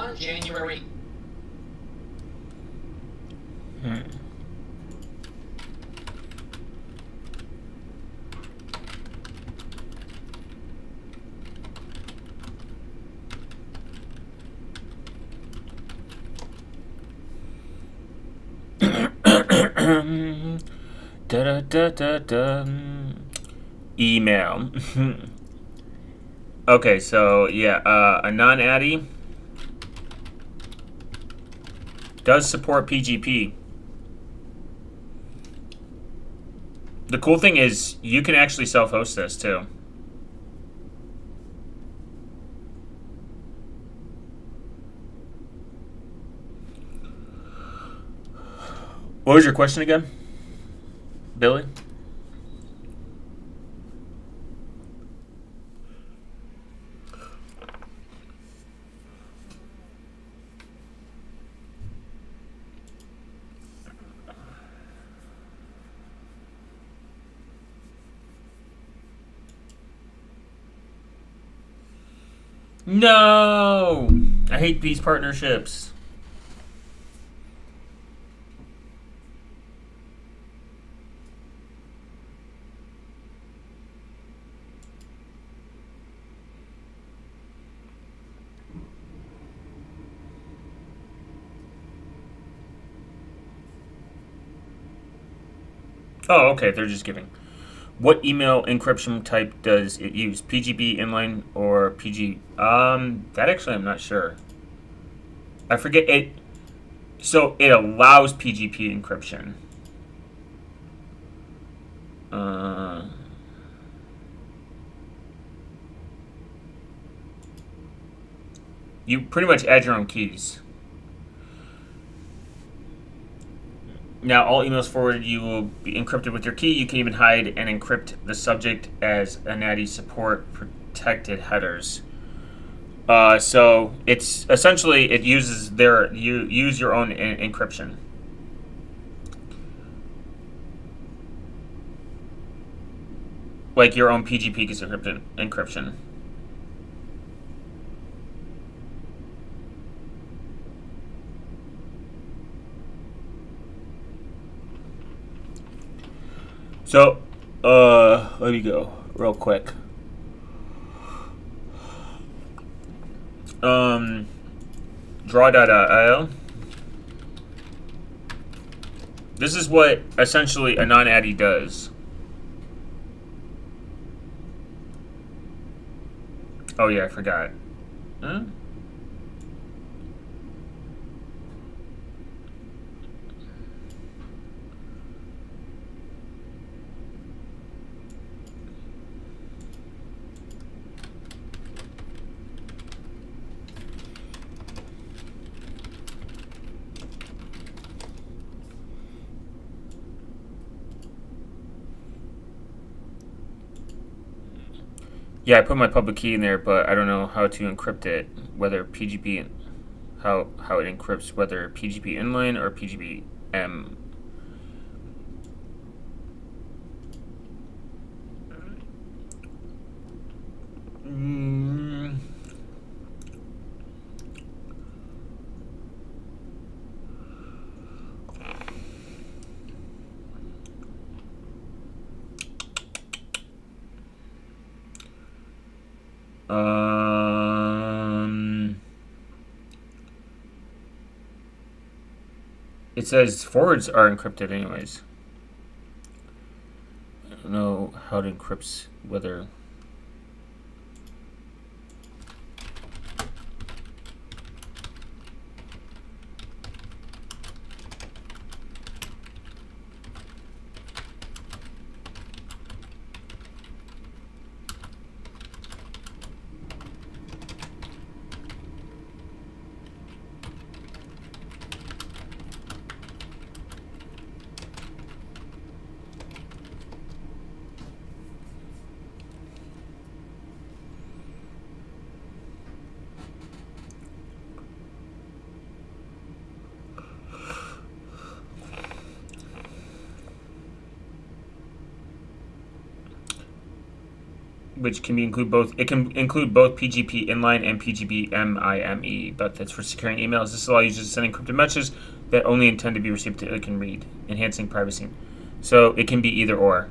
on January. Da, da, da, da. Email. Okay, so yeah, a non-addy does support PGP. The cool thing is you can actually self-host this too. What was your question again, Billy? No! I hate these partnerships. Oh, okay, they're just giving. What email encryption type does it use? PGP inline or PG? That actually I'm not sure. I forget it. So it allows PGP encryption. You pretty much add your own keys. Now, all emails forwarded you will be encrypted with your key. You can even hide and encrypt the subject as a natty support protected headers. So it's essentially it uses you use your own encryption. Like your own PGP encryption. So, let me go real quick. Draw.io. This is what essentially a non-addy does. Oh yeah, I forgot. Huh? Yeah, I put my public key in there, but I don't know how to encrypt it. Whether PGP, how it encrypts, whether PGP inline or PGP M. Mm. It says forwards are encrypted anyways. I don't know how it encrypts whether. which can include both. It can include both PGP inline and PGP MIME, but that's for securing emails. This allows users to send encrypted messages that only intend to be received that it can read, enhancing privacy. So it can be either or.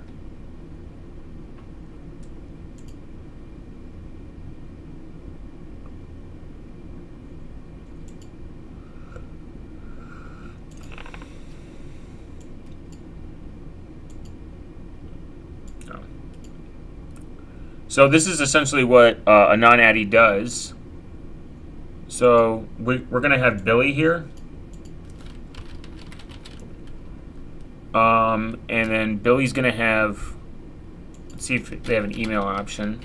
So this is essentially what a non-addy does. So we're going to have Billy here. And then Billy's going to have, let's see if they have an email option.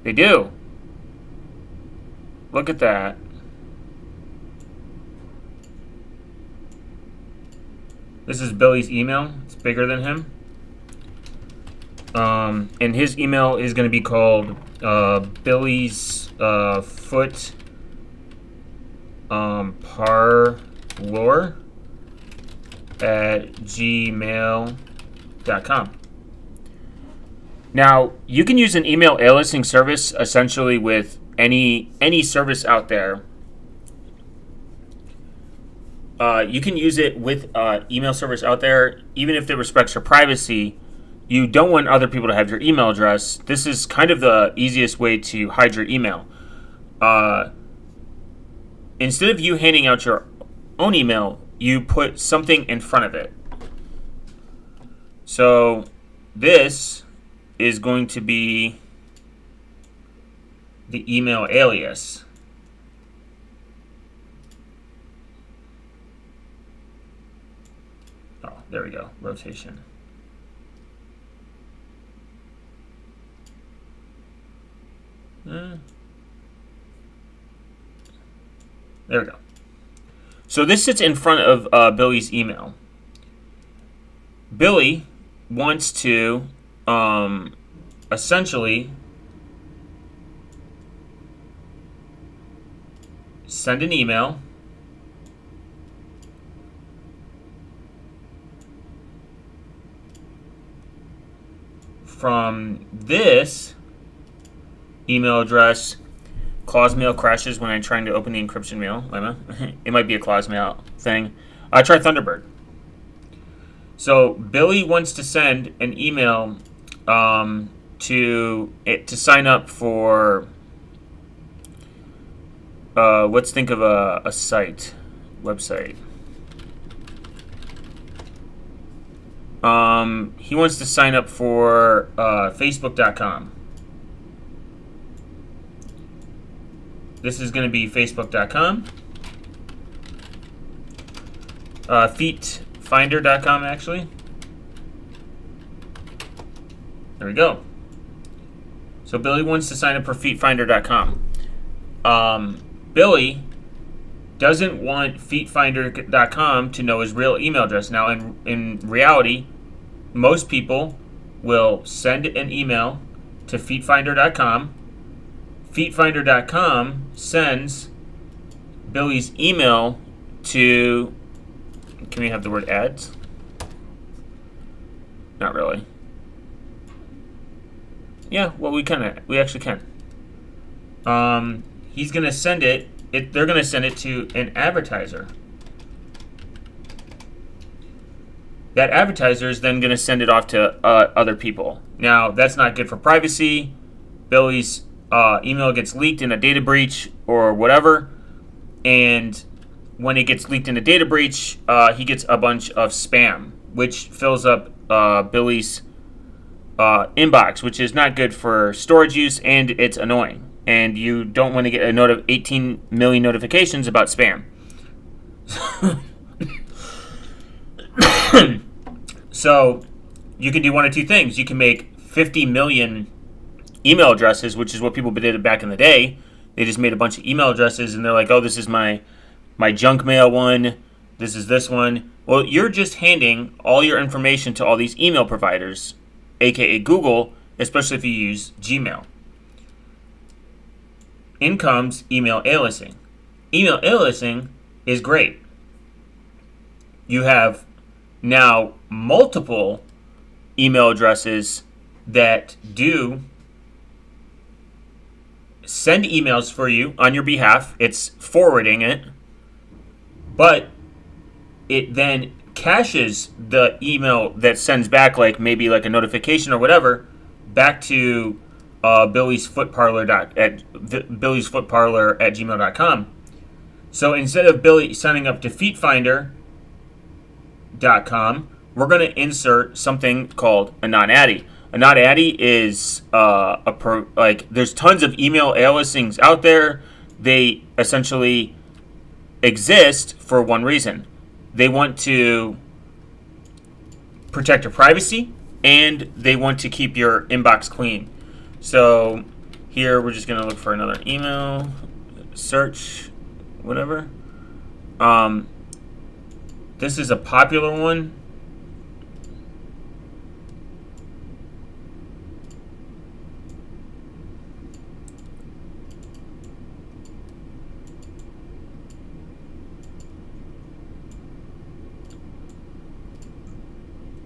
They do. Look at that. This is Billy's email. It's bigger than him. And his email is going to be called Billy's Foot Parlor at gmail.com. Now, you can use an email aliasing service essentially with any service out there. You can use it with email service out there, even if it respects your privacy. You don't want other people to have your email address. This is kind of the easiest way to hide your email. Instead of you handing out your own email, you put something in front of it. So this is going to be the email alias. Oh, there we go. Rotation. There we go. So this sits in front of Billy's email. Billy wants to essentially send an email from this email address. Clause mail crashes when I'm trying to open the encryption mail. It might be a clause mail thing. Try Thunderbird. So Billy wants to send an email to sign up for. Let's think of a website. He wants to sign up for Facebook.com. This is going to be Facebook.com. Feetfinder.com, actually. There we go. So Billy wants to sign up for Feetfinder.com. Billy doesn't want Feetfinder.com to know his real email address. Now, in reality, most people will send an email to Feetfinder.com. Feetfinder.com sends Billy's email to. Can we have the word ads? Not really. Yeah, well, we actually can. He's gonna send it. They're gonna send it to an advertiser. That advertiser is then gonna send it off to other people. Now, that's not good for privacy. Billy's email gets leaked in a data breach or whatever, and when it gets leaked in a data breach, he gets a bunch of spam, which fills up Billy's inbox, which is not good for storage use, and it's annoying. And you don't want to get a 18 million notifications about spam. So you can do one of two things. You can make 50 million email addresses, which is what people did back in the day. They just made a bunch of email addresses, and they're like, oh, this is my junk mail one. This is this one. Well, you're just handing all your information to all these email providers, aka Google, especially if you use Gmail. In comes email aliasing. Email aliasing is great. You have now multiple email addresses that do send emails for you on your behalf. It's forwarding it, but it then caches the email that sends back, like maybe like a notification or whatever, back to Billy's Foot Parlor Billy's Foot Parlor at gmail.com. So instead of Billy signing up to feetfinder.com, we're going to insert something called a non-addy. A non-addy is there's tons of email aliasings out there. They essentially exist for one reason. They want to protect your privacy, and they want to keep your inbox clean. So here we're just going to look for another email, search, whatever. This is a popular one.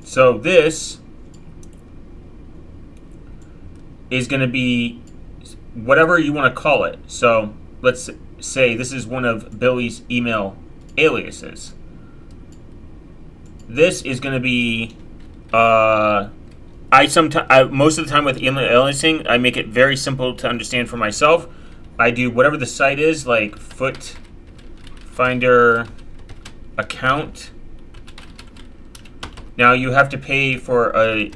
So this is going to be whatever you want to call it. So let's say this is one of Billy's email aliases. This is going to be most of the time with email aliasing, I make it very simple to understand for myself. I do whatever the site is, like Foot Finder account. Now you have to pay for a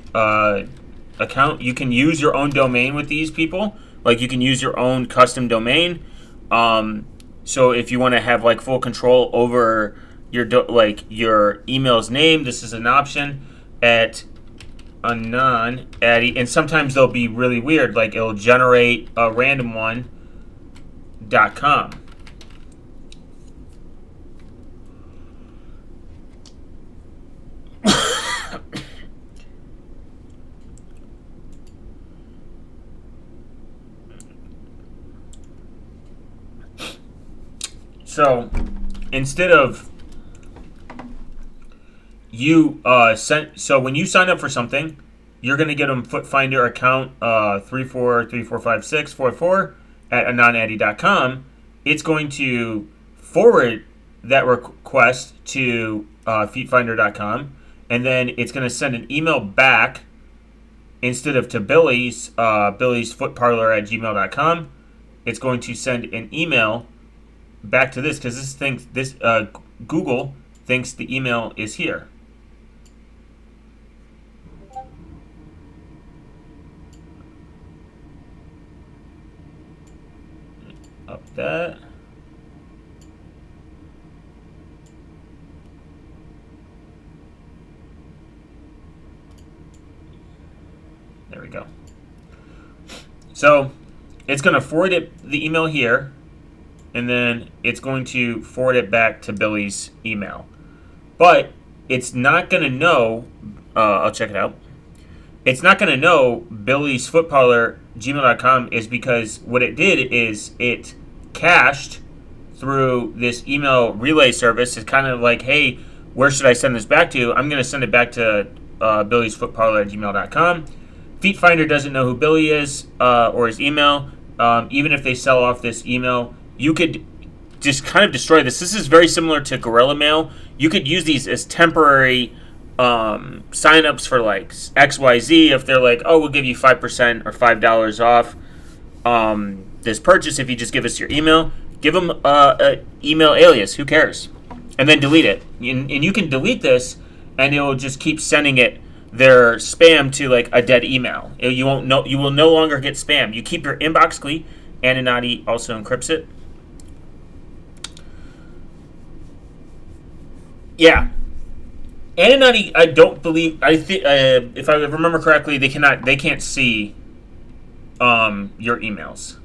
account. You can use your own domain with these people. Like you can use your own custom domain. So if you want to have like full control over your email's name, this is an option at a non-addy. And sometimes they'll be really weird. Like it'll generate a random one.com. So instead of so when you sign up for something, you're going to get them Foot Finder account 34345644 at anonaddy.com. It's going to forward that request to feetfinder.com, and then it's going to send an email back instead of to Billy's Foot Parlor at gmail.com. It's going to send an email back to this because Google thinks the email is here. Up that. There we go. So it's going to forward the email here, and then it's going to forward it back to Billy's email. But it's not going to know, I'll check it out. It's not going to know Billy's Foot Parlor gmail.com is because what it did is it cached through this email relay service. It's kind of like, hey, where should I send this back to? I'm going to send it back to Billy's Foot Parlor at gmail.com. Feetfinder doesn't know who Billy is or his email. Even if they sell off this email, you could just kind of destroy this. This is very similar to Gorilla Mail. You could use these as temporary sign-ups for like XYZ. If they're like, oh, we'll give you 5% or $5 off this purchase if you just give us your email. Give them an email alias. Who cares? And then delete it. And you can delete this, and it will just keep sending it their spam to like a dead email. You will no longer get spam. You keep your inbox clean. Anonymity also encrypts it. Yeah, Anonymity. I don't believe. I think if I remember correctly, they can't see your emails.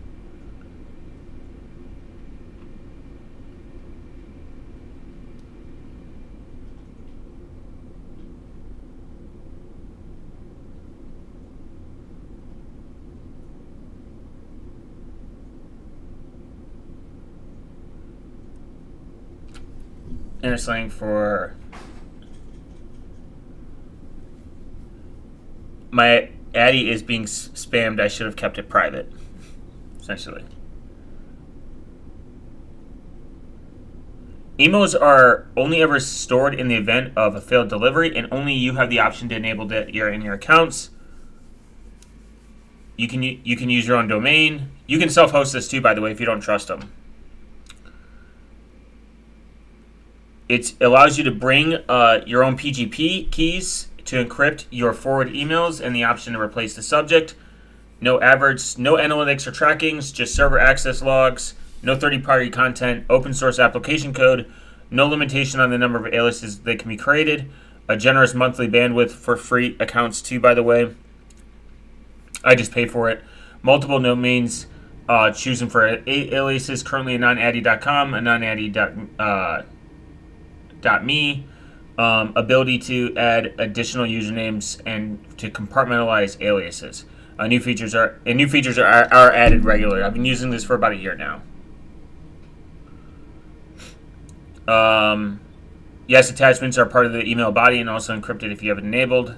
Inner slang for my Addy is being spammed. I should have kept it private, essentially. Emails are only ever stored in the event of a failed delivery, and only you have the option to enable that in your accounts. You can use your own domain. You can self-host this too, by the way, if you don't trust them. It allows you to bring your own PGP keys to encrypt your forward emails, and the option to replace the subject. No adverts, no analytics or trackings, just server access logs. No third-party content, open source application code, no limitation on the number of aliases that can be created, a generous monthly bandwidth for free accounts too, by the way. I just pay for it. Multiple domains, choosing for 8 aliases, currently a non-addy.com, a non-addy.me, ability to add additional usernames and to compartmentalize aliases. New features are added regularly. I've been using this for about a year now. Yes, attachments are part of the email body and also encrypted if you have it enabled.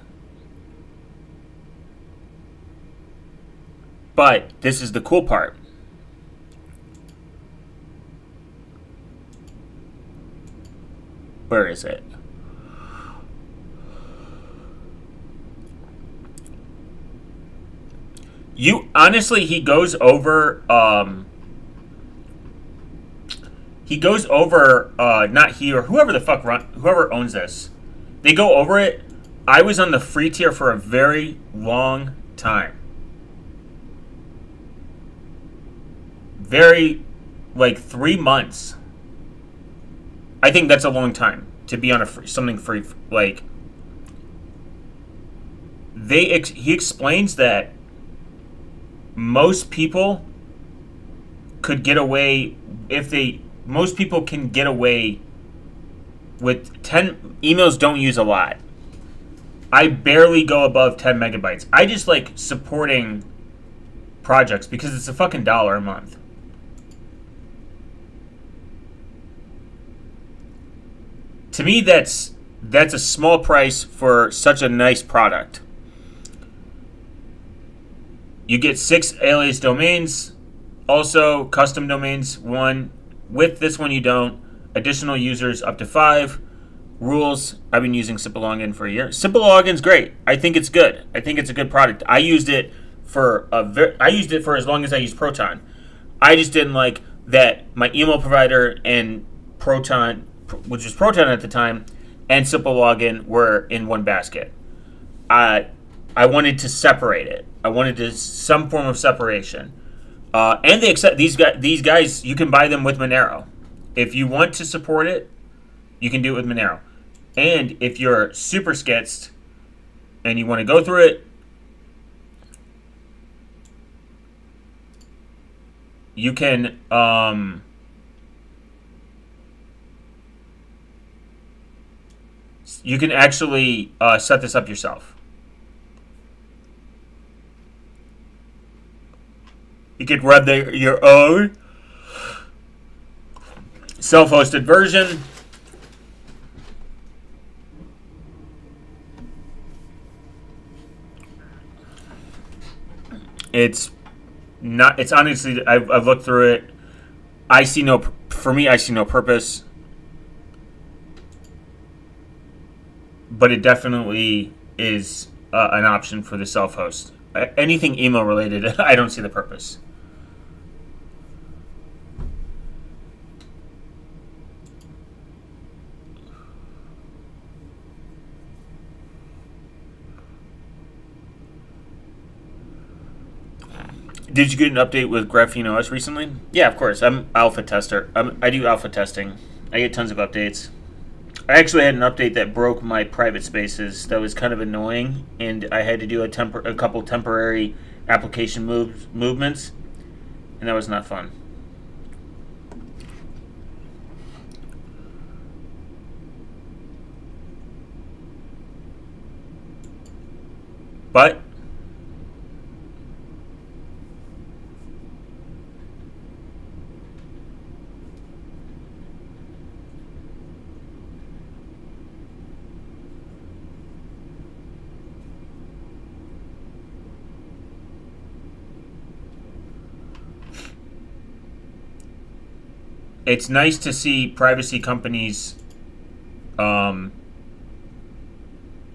But this is the cool part. Where is it? Honestly, he goes over not he or whoever owns this. They go over it. I was on the free tier for a very long time. Like 3 months. I think that's a long time to be on something free. Like, he explains that most people could get away most people can get away with 10 emails. Don't use a lot. I barely go above 10 megabytes. I just like supporting projects because it's a fucking $1 a month. To me, that's a small price for such a nice product. You get 6 alias domains, also custom domains 1. With this one, you don't. Additional users up to 5. Rules. I've been using Simple Login for a year. Simple Login's great. I think it's good. I think it's a good product. I used it for as long as I used Proton. I just didn't like that my email provider and Proton, which was Proton at the time, and Simple Login were in one basket. I wanted to separate it. I wanted some form of separation. And they accept these guys. You can buy them with Monero. If you want to support it, you can do it with Monero. And if you're super skitzed and you want to go through it, you can actually set this up yourself. You could run your own self-hosted version. It's honestly, I've looked through it. I see no purpose. But it definitely is an option for the self-host. Anything email related, I don't see the purpose. Did you get an update with Graphene OS recently? Yeah, of course. I'm alpha tester. I do alpha testing. I get tons of updates. I actually had an update that broke my private spaces. That was kind of annoying, and I had to do a couple temporary application movements, and that was not fun. But it's nice to see um,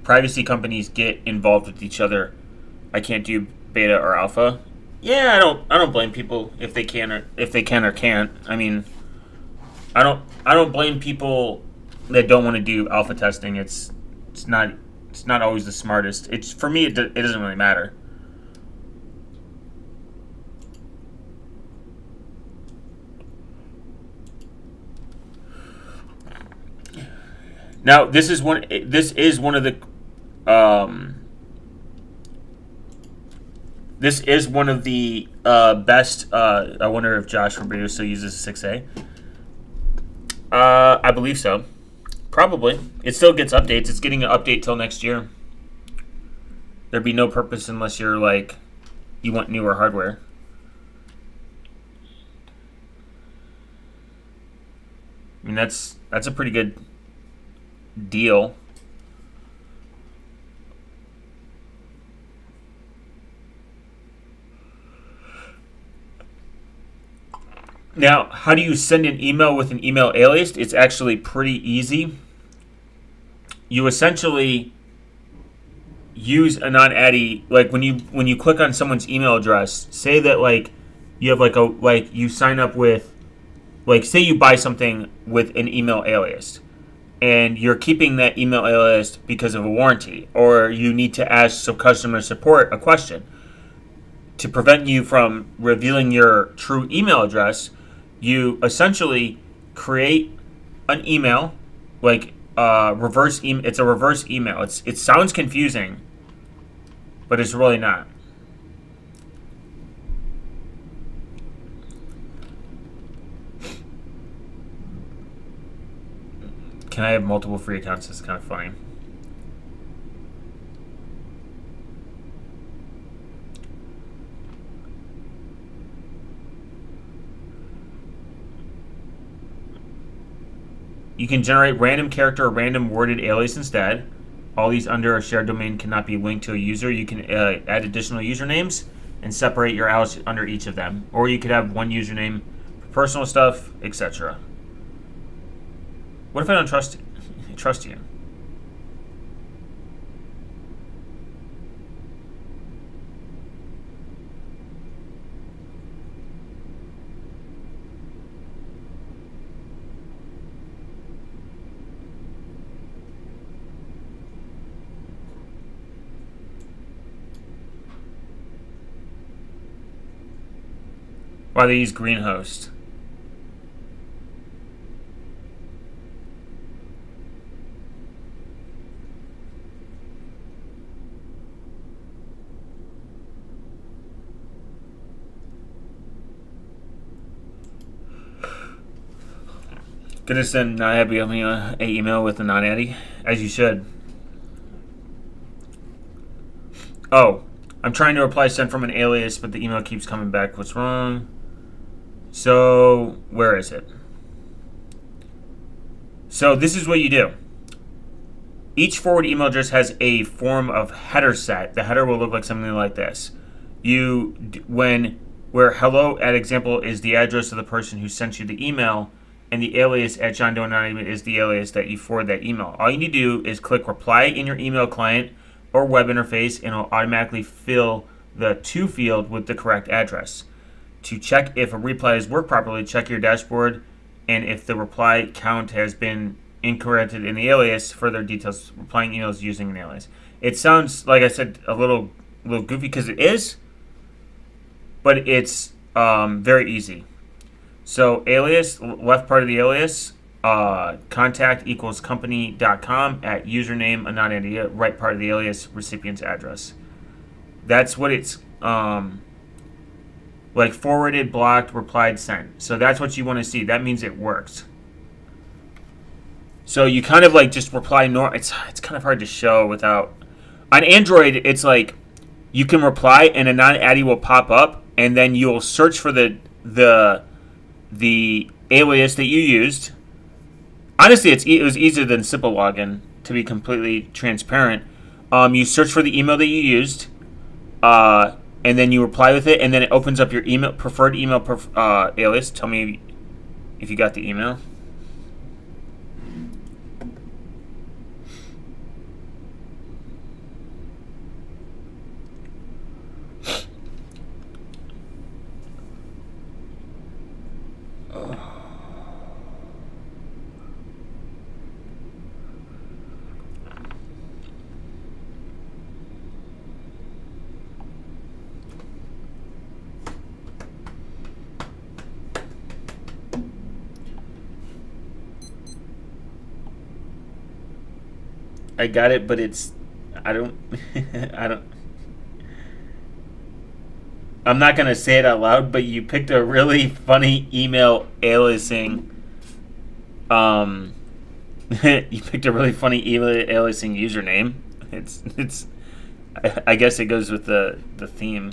privacy companies get involved with each other. I can't do beta or alpha. Yeah, I don't blame people if they can or can't. I mean, I don't blame people that don't want to do alpha testing. It's not always the smartest. It's for me it doesn't really matter. Now this is one of the this is one of the best. I wonder if Josh Roberto still uses 6A. I believe so. Probably. It still gets updates. It's getting an update till next year. There'd be no purpose unless you're like you want newer hardware. I mean that's a pretty good deal. Now, how do you send an email with an email alias? It's actually pretty easy. You essentially use a non-addy, like when you click on someone's email address, say that like you have like you sign up with, like say you buy something with an email alias and you're keeping that email alias because of a warranty, or you need to ask some customer support a question. To prevent you from revealing your true email address, you essentially create an email, like reverse email. It's a reverse email. It sounds confusing, but it's really not. Can I have multiple free accounts? It's kind of funny. You can generate random character or random worded alias instead. All these under a shared domain cannot be linked to a user. You can add additional usernames and separate your alias under each of them. Or you could have one username for personal stuff, etc. What if I don't trust you? Why they use Greenhost? Gonna send non-addy an email with a non-addy, as you should. Oh, I'm trying to reply sent from an alias, but the email keeps coming back. What's wrong? So, where is it? So this is what you do. Each forward email address has a form of header set. The header will look like something like this. Where hello at example is the address of the person who sent you the email, and the alias at John Doe Anonymous is the alias that you forward that email. All you need to do is click reply in your email client or web interface, and it'll automatically fill the to field with the correct address. To check if a reply has worked properly, check your dashboard, and if the reply count has been incorrected in the alias, further details, replying emails using an alias. It sounds, like I said, a little goofy because it is, but it's very easy. So alias, left part of the alias, contact equals company.com at username, a non-addy, right part of the alias, recipient's address. That's what it's like forwarded, blocked, replied, sent. So that's what you want to see. That means it works. So you kind of like just reply it's kind of hard to show without. On Android, it's like you can reply and a non-addy will pop up, and then you'll search for the alias that you used. Honestly, it was easier than simple login, to be completely transparent. You search for the email that you used, and then you reply with it, and then it opens up your preferred email alias. Tell me if you got the email. I got it, but it's I don't I don't I'm not gonna say it out loud, but you picked a really funny email aliasing. Um, you picked a really funny email aliasing username. It's. I guess it goes with the theme.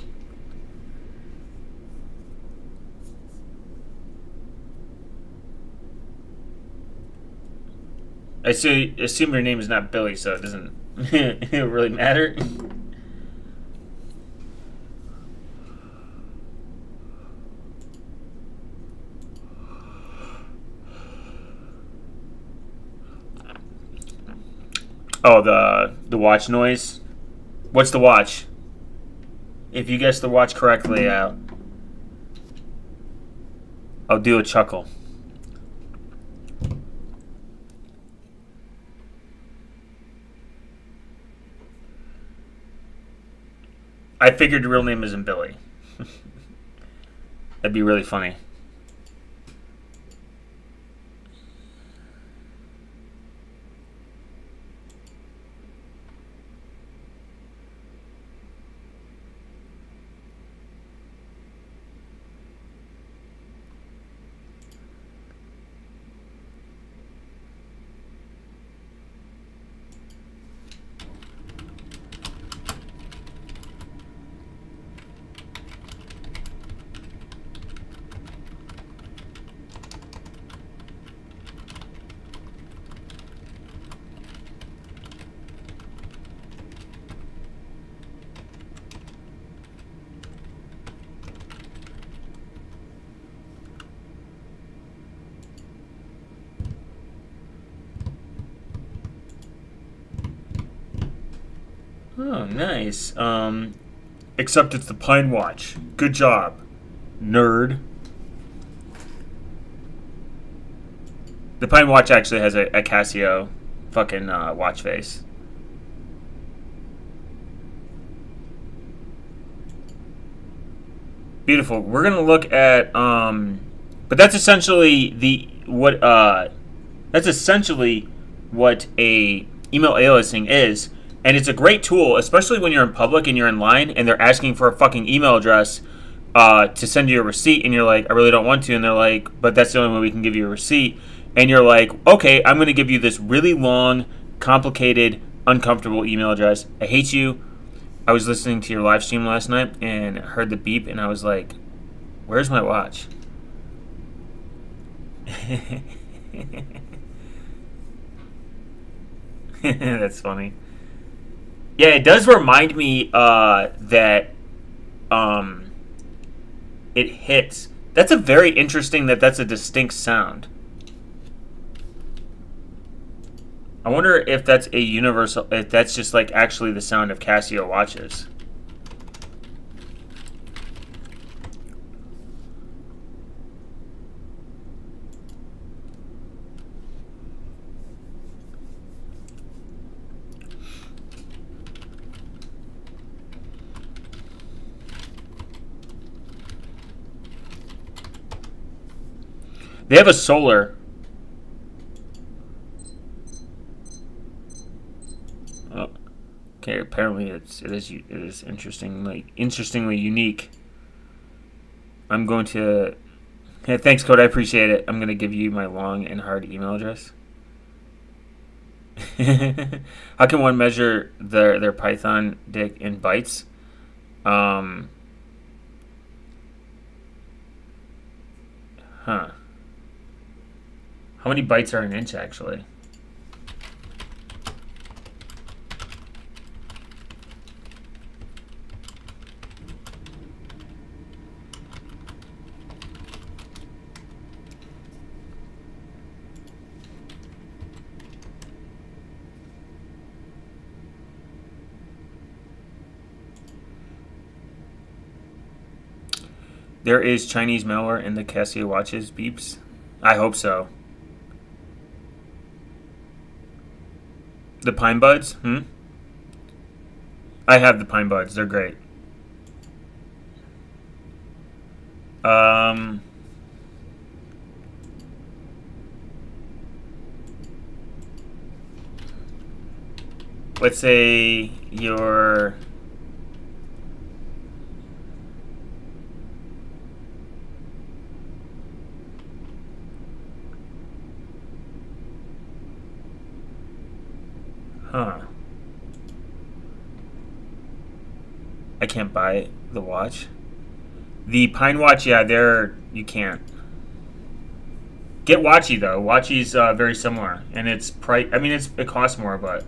I assume your name is not Billy, so it doesn't it really matter. Oh, the watch noise. What's the watch? If you guess the watch correctly, I'll do a chuckle. I figured your real name isn't Billy. That'd be really funny. Oh, nice. Except it's the Pine Watch. Good job, nerd. The Pine Watch actually has a Casio fucking watch face. Beautiful. We're gonna look at but that's essentially that's essentially what a email aliasing is. And it's a great tool, especially when you're in public and you're in line and they're asking for a fucking email address to send you a receipt, and you're like, I really don't want to, and they're like, but that's the only way we can give you a receipt. And you're like, okay, I'm going to give you this really long, complicated, uncomfortable email address. I hate you. I was listening to your live stream last night and heard the beep, and I was like, where's my watch? That's funny. Yeah, it does remind me that it hits. That's a very interesting that's a distinct sound. I wonder if that's a universal, if that's just like actually the sound of Casio watches. They have a solar. Oh, okay. Apparently, it is interestingly unique. I'm going to. Hey, thanks, Code. I appreciate it. I'm going to give you my long and hard email address. How can one measure their Python dick in bytes? Huh. How many bytes are an inch, actually? There is Chinese malware in the Casio watches beeps. I hope so. The Pine Buds? I have the Pine Buds. They're great. Let's say your I can't buy the watch. The Pine Watch, yeah, you can't. Get Watchy though. Watchy's very similar, and it's price. I mean, it costs more, but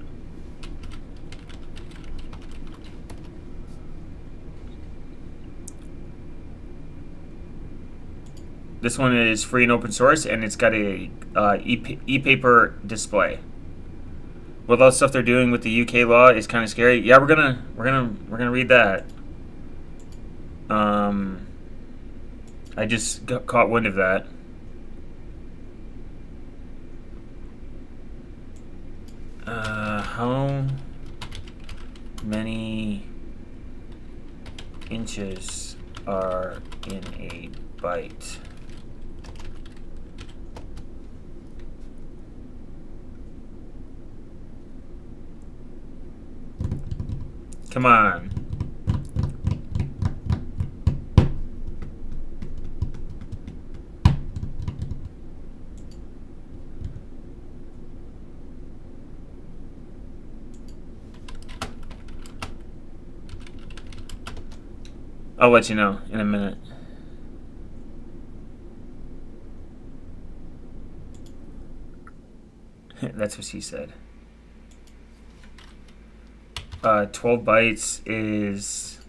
this one is free and open source, and it's got a e-paper display. With all the stuff they're doing with the UK law is kind of scary. Yeah, we're gonna read that. I just caught wind of that. How many inches are in a byte? Come on. I'll let you know in a minute. That's what she said. 12 bytes is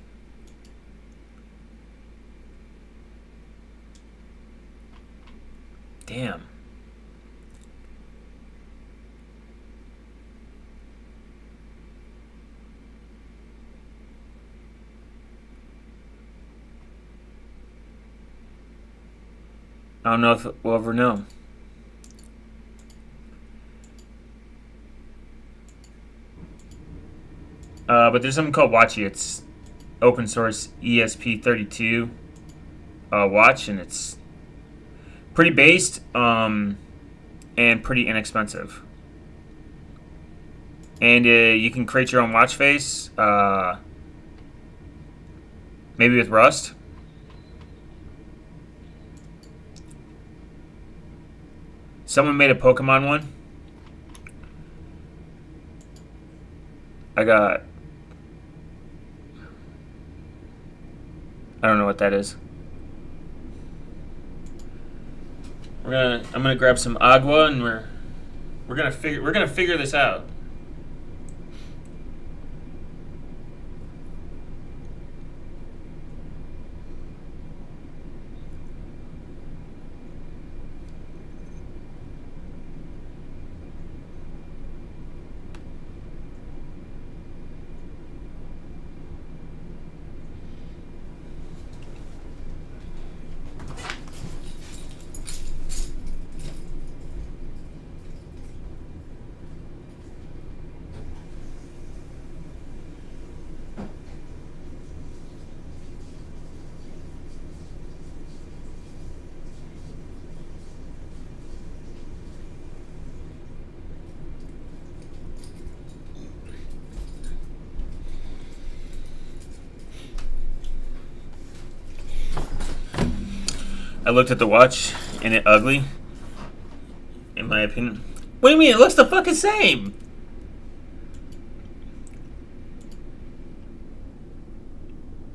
damn. I don't know if we'll ever know. But there's something called Watchy. It's open source ESP32 watch, and it's pretty based and pretty inexpensive. And you can create your own watch face, maybe with Rust. Someone made a Pokemon one. I don't know what that is. I'm gonna grab some agua, and we're gonna figure this out. I looked at the watch, and it ugly, in my opinion. What do you mean? It looks the fucking same.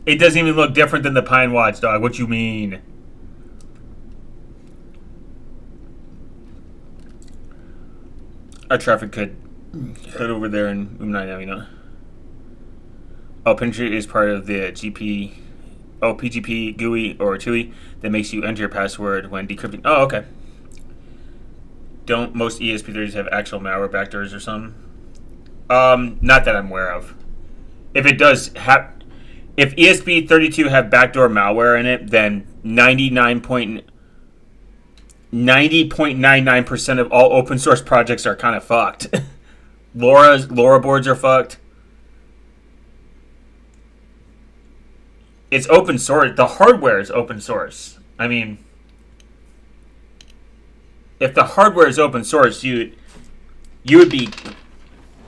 It doesn't even look different than the Pine Watch, dog. What you mean? Our traffic could head over there and now, you know. Oh, Pinterest is part of the PGP GUI or TUI that makes you enter your password when decrypting. Oh, okay. Don't most ESP32s have actual malware backdoors or something? Not that I'm aware of. If it does if ESP32 have backdoor malware in it, then 90.99% of all open source projects are kind of fucked. LoRa boards are fucked. It's open source. The hardware is open source. I mean, if the hardware is open source, you would be,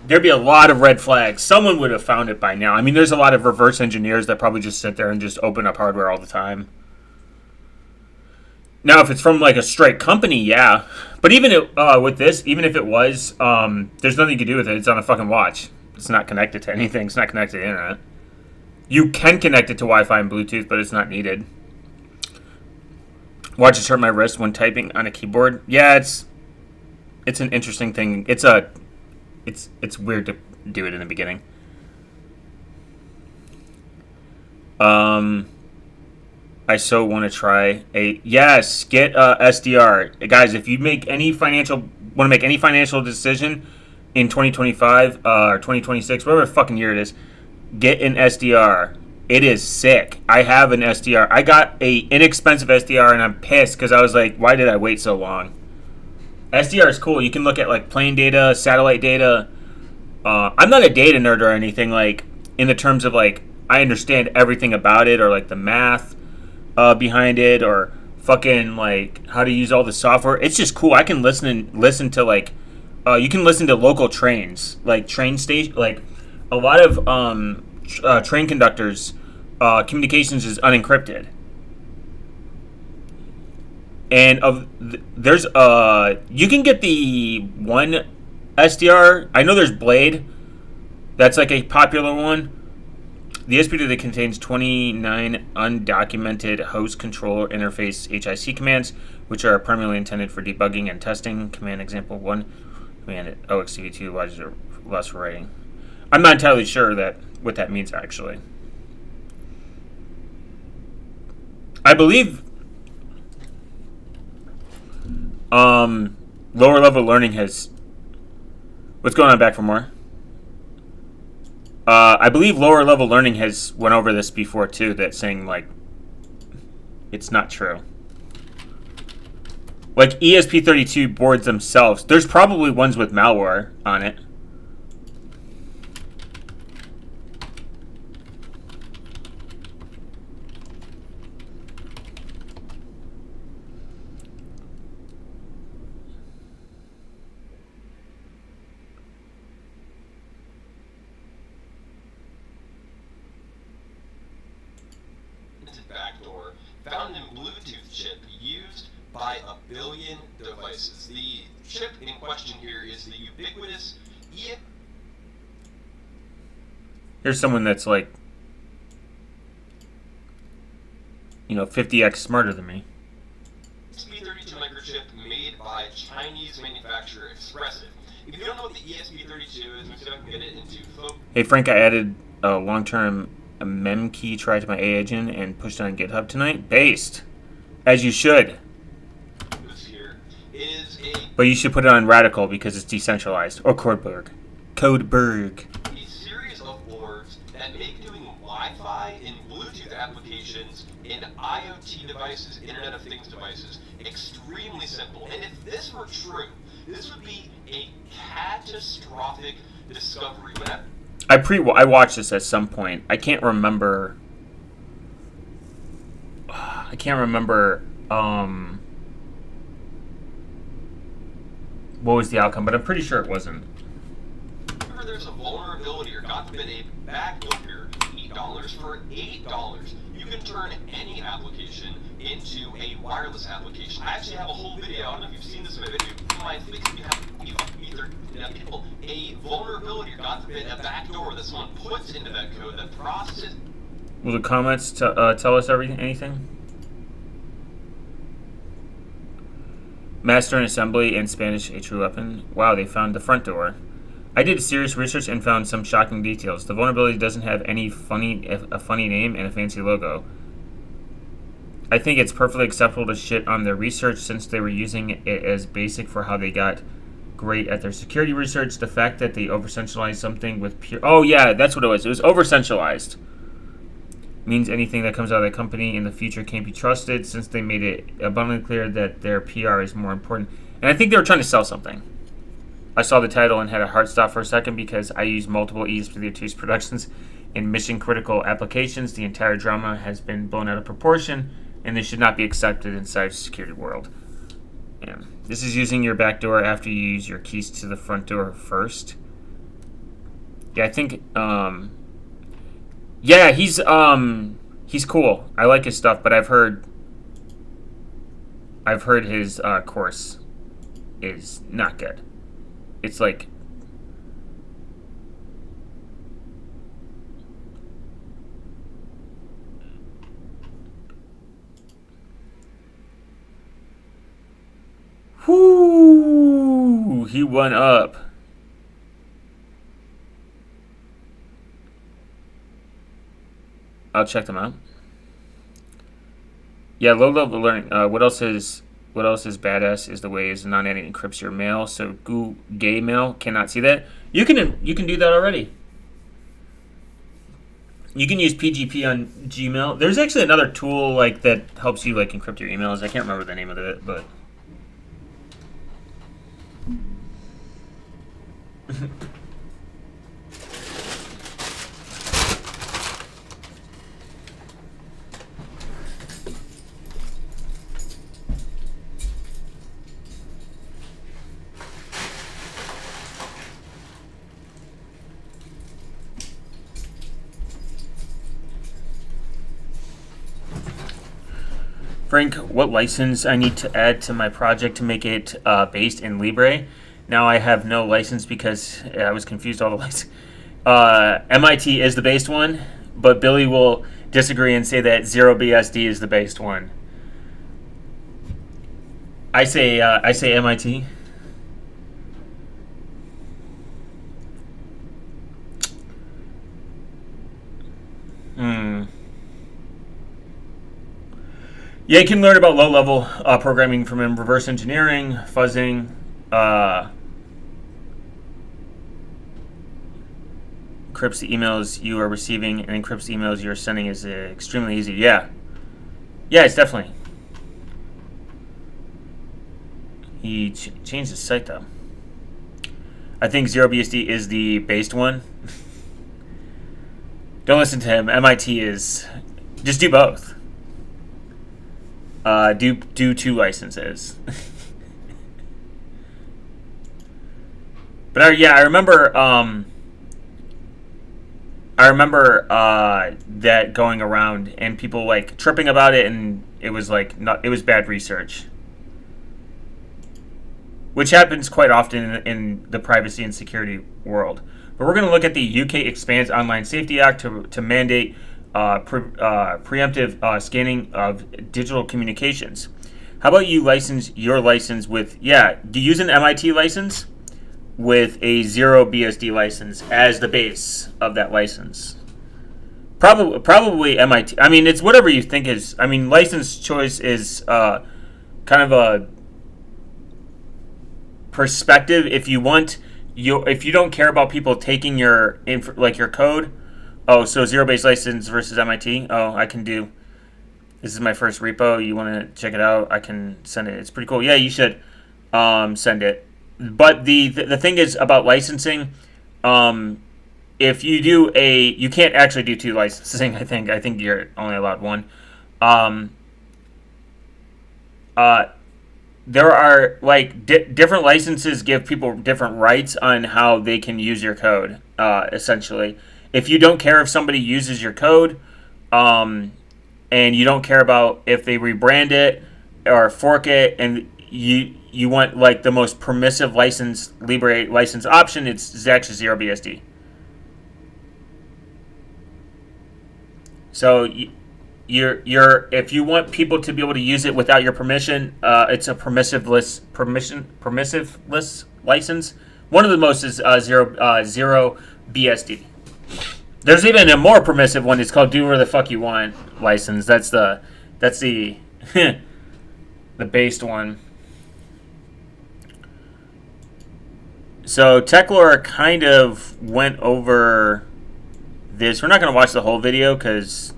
there'd be a lot of red flags. Someone would have found it by now. I mean, there's a lot of reverse engineers that probably just sit there and just open up hardware all the time. Now, if it's from like a straight company, yeah. But even with this, even if it was, there's nothing you can do with it. It's on a fucking watch. It's not connected to anything. It's not connected to the internet. You can connect it to Wi-Fi and Bluetooth, but it's not needed. Watches hurt my wrist when typing on a keyboard. Yeah, it's an interesting thing. It's weird to do it in the beginning. I so want to try get SDR, guys. If you want to make any financial decision in 2025 or 2026, whatever fucking year it is, get an SDR. It is sick. I have an SDR. I got a inexpensive SDR, and I'm pissed because I was like, why did I wait so long? SDR is cool. You can look at like plane data, satellite data. I'm not a data nerd or anything, like in the terms of like I understand everything about it or like the math behind it or fucking like how to use all the software. It's just cool. I can listen to like you can listen to local trains, like train station, like a lot of train conductors communications is unencrypted. And there's you can get the one SDR. I know there's Blade. That's like a popular one. The ESP32 contains 29 undocumented host controller interface HIC commands, which are primarily intended for debugging and testing. Command example 1, command OXTV2 allows for writing. I'm not entirely sure what that means actually. I believe lower level learning has. What's going on? Back for more? I believe lower level learning has went over this before too. That saying like it's not true. Like ESP32 boards themselves, there's probably ones with malware on it. Backdoor found in Bluetooth chip used by 1 billion devices. The chip in question here is the ubiquitous Here's someone that's like, 50x smarter than me. ESP32 microchip made by Chinese manufacturer Expressive. If you don't know what the ESP32 is, we see if I can get it into focus. Hey Frank, I added a long-term mem key try to my A agent and pushed it on GitHub tonight. Based, as you should. This here is But you should put it on Radical because it's decentralized. Or Codeberg. a series of boards that make doing Wi-Fi and Bluetooth applications in IoT devices, Internet of Things devices, extremely simple. And if this were true, this would be a catastrophic discovery. I watched this at some point. I can't remember. What was the outcome, but I'm pretty sure it wasn't. Whenever there's a vulnerability or God forbid a backdoor $8 for $8, you can turn any application into a wireless application. I actually have a whole video. I don't know if you've seen this in my video. A vulnerability or God forbid a backdoor that someone puts into that code that processes. Will the comments tell us anything? Master in Assembly and Spanish a true weapon. Wow, they found the front door. I did serious research and found some shocking details. The vulnerability doesn't have a funny name and a fancy logo. I think it's perfectly acceptable to shit on their research since they were using it as basic for how they got great at their security research. The fact that they over-centralized something with pure... Oh, yeah, that's what it was. It was over-centralized. means anything that comes out of the company in the future can't be trusted, since they made it abundantly clear that their PR is more important. And I think they were trying to sell something. I saw the title and had a hard stop for a second because I use multiple E's for the Two's productions in mission-critical applications. The entire drama has been blown out of proportion, and this should not be accepted in cybersecurity world. Yeah. This is using your back door after you use your keys to the front door first. Yeah, I think, yeah, he's cool. I like his stuff, but I've heard his course is not good. It's like, whoo, he went up. I'll check them out. Yeah, low level learning. What else is badass is the way is non-editing encrypts your mail, so gay mail cannot see that. You can do that already. You can use PGP on Gmail. There's actually another tool like that helps you like encrypt your emails. I can't remember the name of it, but Frank, what license I need to add to my project to make it based in Libre? Now I have no license because I was confused all the license. MIT is the based one, but Billy will disagree and say that 0BSD is the based one. I say MIT. Yeah, you can learn about low-level programming from reverse engineering, fuzzing, encrypts the emails you are receiving, and encrypts the emails you are sending is extremely easy. Yeah, it's definitely. He changed his site though. I think 0BSD is the based one. Don't listen to him. MIT is. Just do both. Do 2 licenses. But yeah, I remember that going around and people like tripping about it, and it was like it was bad research, which happens quite often in the privacy and security world. But we're going to look at the UK Expands Online Safety Act to mandate preemptive scanning of digital communications. How about you license your license with, do you use an MIT license with a 0BSD license as the base of that license? Probably MIT. I mean, it's whatever you think is, I mean, license choice is kind of a perspective. If you don't care about people taking your your code. Oh, so 0BSD license versus MIT. Oh, I can do. This is my first repo. You want to check it out? I can send it. It's pretty cool. Yeah, you should send it. But the thing is about licensing. If you do you can't actually do 2 licensing. I think you're only allowed 1. There are like different licenses give people different rights on how they can use your code. Essentially. If you don't care if somebody uses your code, and you don't care about if they rebrand it or fork it, and you want like the most permissive Libre license option, it's actually 0BSD. So if you want people to be able to use it without your permission, it's a permissiveless license. One of the most is 0BSD. There's even a more permissive one. It's called "Do Whatever the Fuck You Want" license. That's the the based one. So TechLore kind of went over this. We're not going to watch the whole video because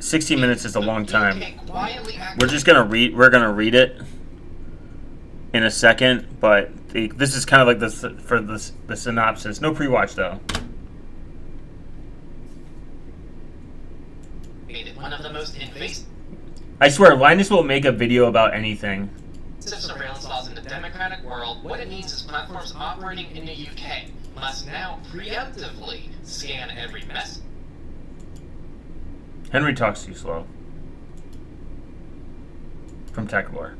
60 minutes is a long time. Quietly We're just gonna read. We're gonna read it in a second, but this is kind of like the synopsis. No pre-watch though. One of the most invasive I swear, Linus will make a video about anything. surveillance laws in the democratic world. What it means is platforms operating in the UK must now preemptively scan every message. Henry talks too slow. From TechLore.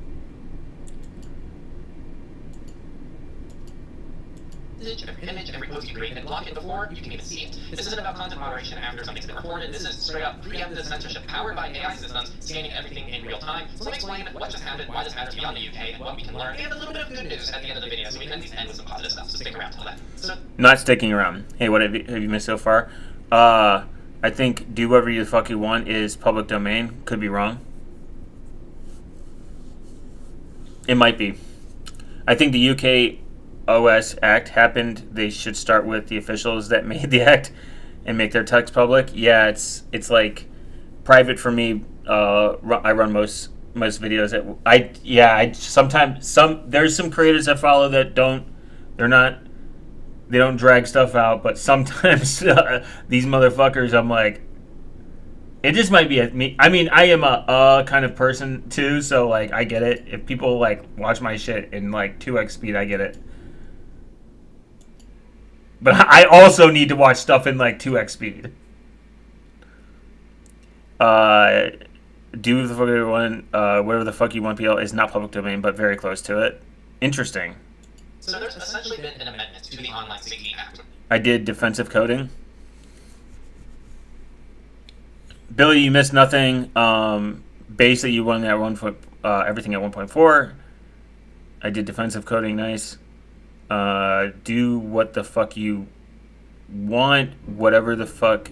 Every image, every post you create and block it before you can even see it. This isn't about content moderation after something's been reported. This is straight up preemptive censorship powered by AI systems scanning everything in real time. So let me explain what just happened, why this matters beyond the UK, and what we can learn, and a little bit of good news at the end of the video, so we can at least end with some positive stuff. So stick around till then. Not sticking around. Hey, what have you missed so far? I think do whatever you fuck you want is public domain. Could be wrong. It might be. I think the UK OS Act happened. They should start with the officials that made the act and make their text public. Yeah, it's like private for me. I run most videos at sometimes there's some creators I follow that they don't drag stuff out, but sometimes these motherfuckers, I'm like, it just might be me. I mean, I am a kind of person too, so like I get it. If people like watch my shit in like 2x speed, I get it. But I also need to watch stuff in like 2x speed. Do the fuck everyone, whatever the fuck you want PL is not public domain, but very close to it. Interesting. So there's essentially been an amendment to the Online Safety Act. I did defensive coding. Billy, you missed nothing. Basically, you won at everything at 1.4. I did defensive coding. Nice. Do what the fuck you want. Whatever the fuck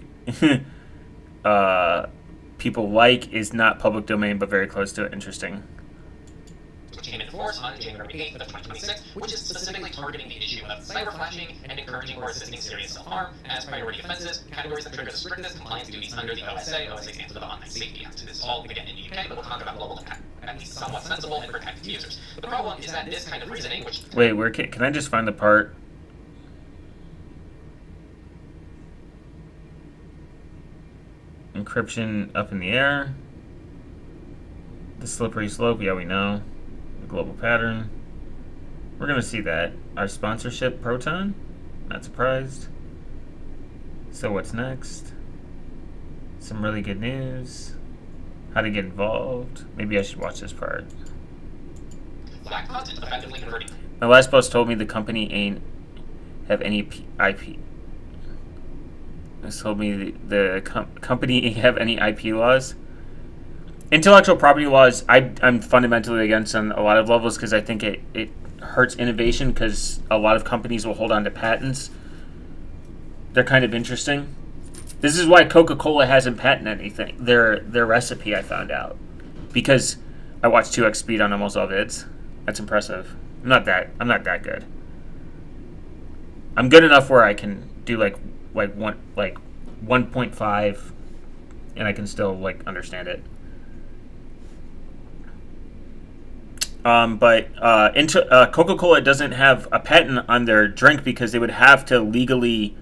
people like is not public domain, but very close to it. Interesting. Came into force on January 8th of 2026, which is specifically targeting the issue of cyber flashing and encouraging or assisting serious self-harm as priority offenses, categories that trigger the strictest compliance duties under the OSA. OSA stands for the Online Safety Act. This is all, again, in the UK, but we'll talk about global impact, at least somewhat sensible and protected users. The problem is that this kind of reasoning, which... Wait, where can I just find the part? Encryption up in the air. The slippery slope, yeah, we know. Global pattern. We're going to see that. Our sponsorship, Proton. Not surprised. So what's next? Some really good news. How to get involved. Maybe I should watch this part. Black content effectively converting. My last boss told me the company ain't have any IP. This told me the company ain't have any IP laws. Intellectual property laws, I'm fundamentally against on a lot of levels because I think it hurts innovation because a lot of companies will hold on to patents. They're kind of interesting. This is why Coca-Cola hasn't patented anything. Their recipe, I found out. Because I watch 2x speed on almost all vids. That's impressive. I'm not that good. I'm good enough where I can do like 1.5 and I can still like understand it. But Coca-Cola doesn't have a patent on their drink because they would have to legally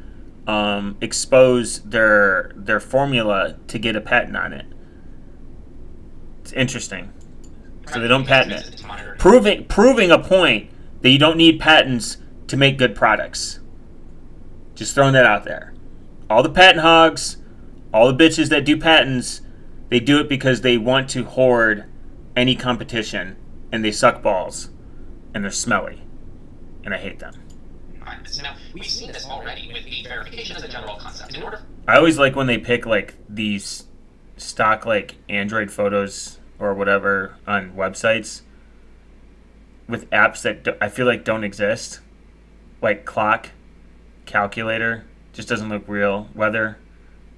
expose their formula to get a patent on it. It's interesting. So they don't patent it. Proving a point that you don't need patents to make good products. Just throwing that out there. All the patent hogs, all the bitches that do patents, they do it because they want to hoard any competition. And they suck balls, and they're smelly, and I hate them. Now, we've seen this already with the verification as a general concept. I always like when they pick like these stock like Android photos or whatever on websites with apps that I feel like don't exist, like clock, calculator, just doesn't look real. Weather,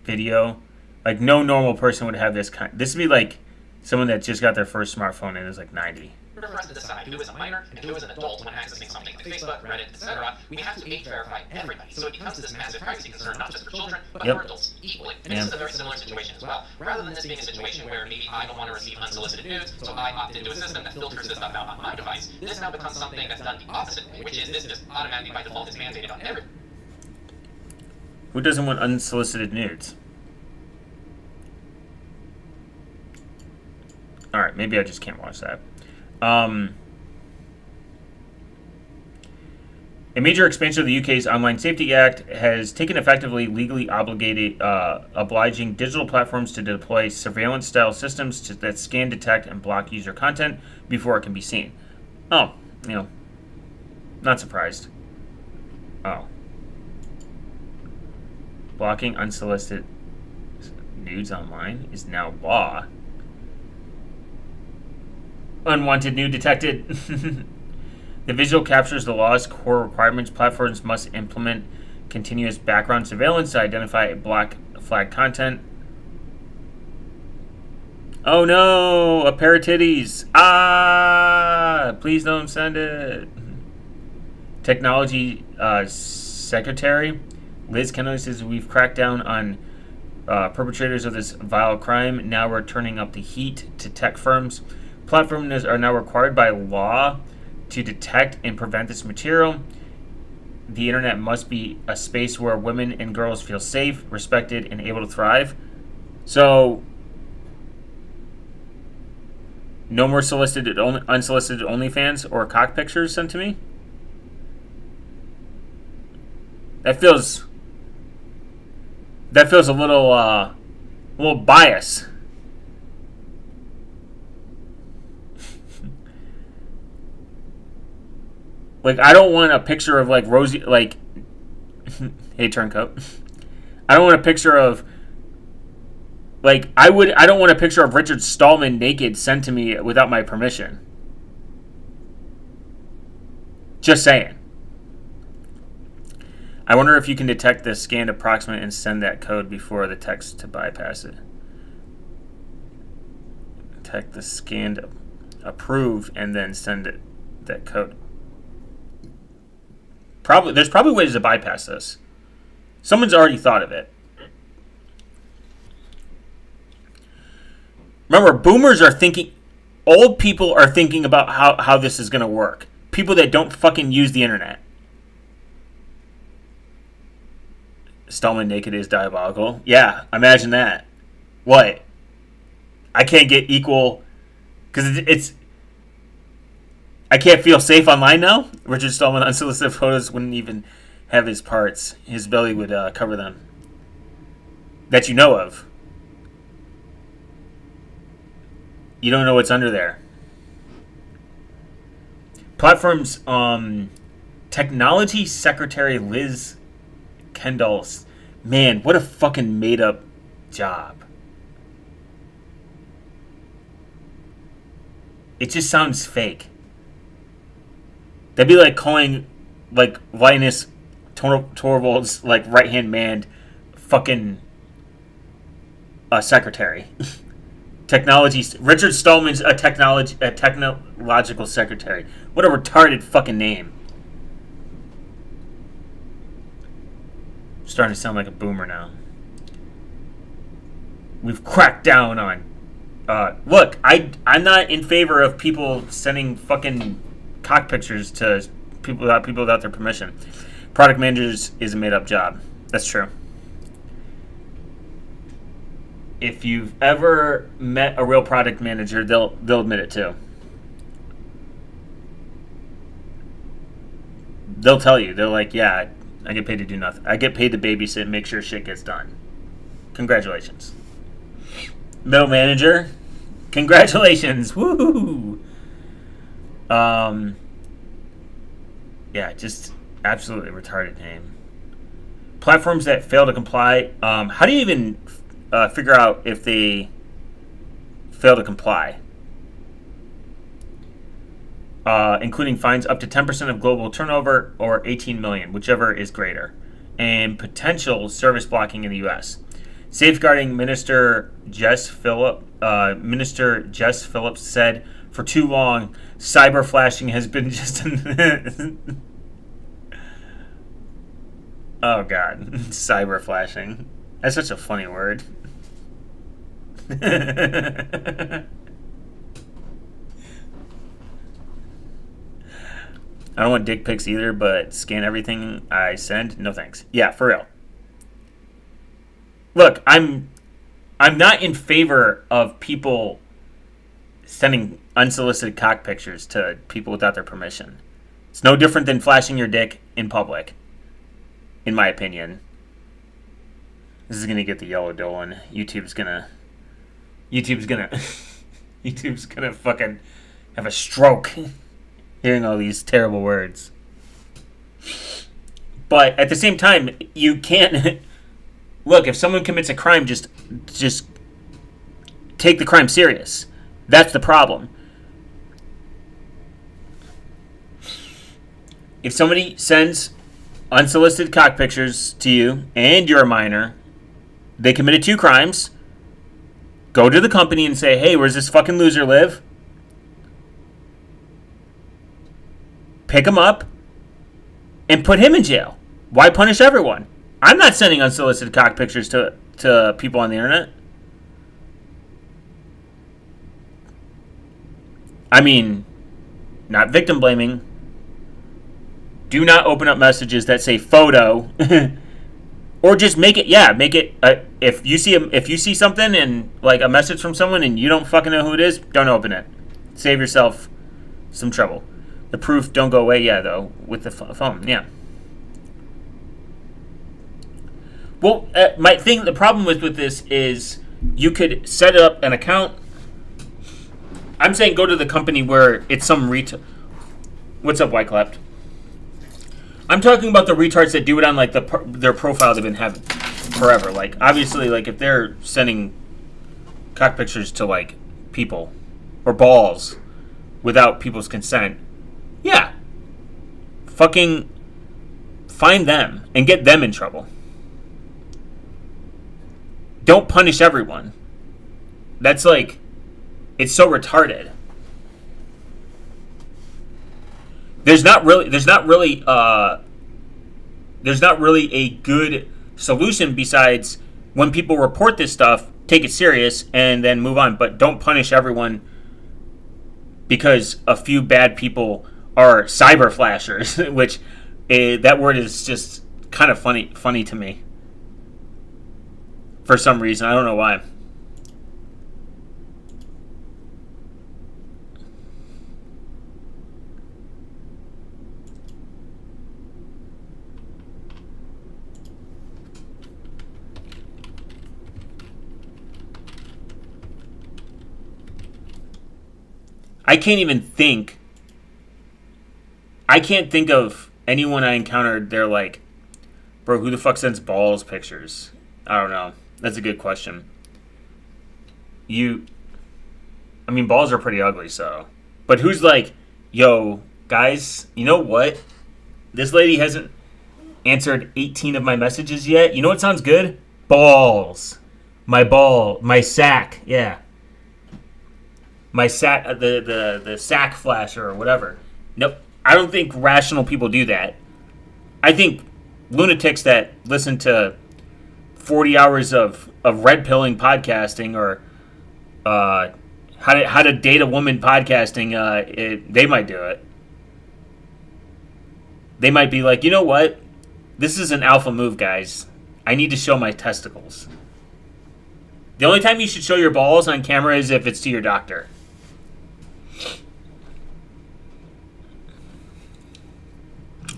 video, like no normal person would have this kind. This would be like Someone that just got their first smartphone and is like 90. For us to decide who is a minor and who is an adult when accessing something like Facebook, Reddit, etc., we have to age verify everybody. So it becomes this massive privacy concern, not just for children, but for adults equally. And this is a very similar situation as well. Rather than this being a situation where maybe I don't want to receive unsolicited nudes, so I opt into a system that filters this stuff out on my device, this now becomes something that's done the opposite way, which is this just automatically by default is mandated on everyone. Who doesn't want unsolicited nudes? Alright, maybe I just can't watch that. A major expansion of the UK's Online Safety Act has taken effectively legally obligated, obliging digital platforms to deploy surveillance-style systems that scan, detect, and block user content before it can be seen. Oh, not surprised. Oh. Blocking unsolicited nudes online is now law. Unwanted nude detected. The visual captures the law's core requirements. Platforms must implement continuous background surveillance to identify black flag content. Oh no, a pair of titties. Ah, please don't send it. Technology Secretary Liz Kennedy says we've cracked down on perpetrators of this vile crime. Now we're turning up the heat to tech firms. Platforms are now required by law to detect and prevent this material. The internet must be a space where women and girls feel safe, respected, and able to thrive. So, no more unsolicited OnlyFans or cock pictures sent to me? That feels a little biased. Like, I don't want a picture of, like, Rosie, like, hey, turncoat. I don't want a picture of, like, I don't want a picture of Richard Stallman naked sent to me without my permission. Just saying. I wonder if you can detect the scanned approximate and send that code before the text to bypass it. Detect the scanned approved and then send it that code. There's probably ways to bypass this. Someone's already thought of it. Remember, boomers are thinking, old people are thinking about how this is going to work. People that don't fucking use the internet. Stallman naked is diabolical. Yeah, imagine that. What? I can't get equal, because it's I can't feel safe online now? Richard Stallman unsolicited photos wouldn't even have his parts. His belly would cover them. That you know of. You don't know what's under there. Platforms, Technology Secretary Liz Kendall. Man, what a fucking made up job. It just sounds fake. That'd be like calling, like, Linus Torvalds, like, right-hand man fucking secretary. Richard Stallman's a technological secretary. What a retarded fucking name. I'm starting to sound like a boomer now. We've cracked down on... look, I'm not in favor of people sending fucking cock pictures to people without their permission. Product managers is a made-up job. That's true. If you've ever met a real product manager, they'll admit it too. They'll tell you. They're like, yeah, I get paid to do nothing. I get paid to babysit and make sure shit gets done. Congratulations. Middle manager, congratulations. Woohoo! Yeah, just absolutely retarded name. Platforms that fail to comply. How do you even figure out if they fail to comply? Including fines up to 10% of global turnover or 18 million, whichever is greater, and potential service blocking in the U.S. Safeguarding Minister Jess Phillips said, for too long, cyber flashing has been just oh god, cyber flashing. That's such a funny word. I don't want dick pics either, but scan everything I send. No thanks. Yeah, for real. Look, I'm not in favor of people sending unsolicited cock pictures to people without their permission. It's no different than flashing your dick in public, in my opinion. This is gonna get the yellow doing. YouTube's gonna fucking have a stroke hearing all these terrible words. But at the same time, you can't look, if someone commits a crime, just take the crime serious. That's the problem. If somebody sends unsolicited cock pictures to you and you're a minor, they committed 2 crimes. Go to the company and say, hey, where's this fucking loser live? Pick him up and put him in jail. Why punish everyone? I'm not sending unsolicited cock pictures to people on the internet. I mean, not victim blaming. Do not open up messages that say photo, or just make it. Yeah, make it. If you see something and like a message from someone and you don't fucking know who it is, don't open it. Save yourself some trouble. The proof don't go away. Yeah, though with the phone. Yeah. Well, the problem with this is you could set up an account. I'm saying go to the company where it's some What's up, White Clapped? I'm talking about the retards that do it on like their profile they've been having forever. Like obviously, like if they're sending cock pictures to like people or balls without people's consent, yeah, fucking find them and get them in trouble. Don't punish everyone. That's like, it's so retarded. There's not really a good solution besides when people report this stuff, take it serious and then move on. But don't punish everyone because a few bad people are cyber flashers, which that word is just kind of funny to me. For some reason, I don't know why. I can't think of anyone I encountered. They're like, bro, who the fuck sends balls pictures? I don't know. That's a good question. Balls are pretty ugly, so. But who's like, yo, guys, you know what? This lady hasn't answered 18 of my messages yet. You know what sounds good? Balls. My sack, yeah. My sack, the sack flasher or whatever. Nope. I don't think rational people do that. I think lunatics that listen to 40 hours of red pilling podcasting or how to date a woman podcasting, they might do it. They might be like, you know what? This is an alpha move, guys. I need to show my testicles. The only time you should show your balls on camera is if it's to your doctor.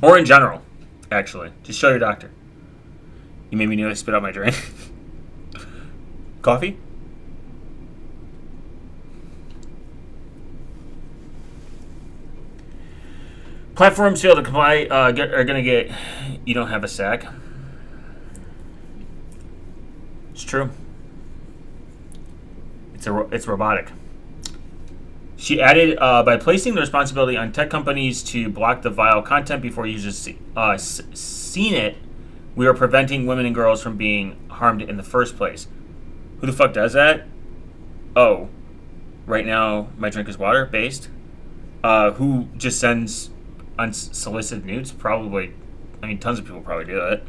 Or in general, actually. Just show your doctor. You made me nearly spit out my drink. Coffee? Platforms fail to comply are going to get... You don't have a sack. It's true. It's robotic. She added, by placing the responsibility on tech companies to block the vile content before users seen it, we are preventing women and girls from being harmed in the first place. Who the fuck does that? Oh, right now my drink is water based. Who just sends unsolicited nudes? Probably. I mean, tons of people probably do that.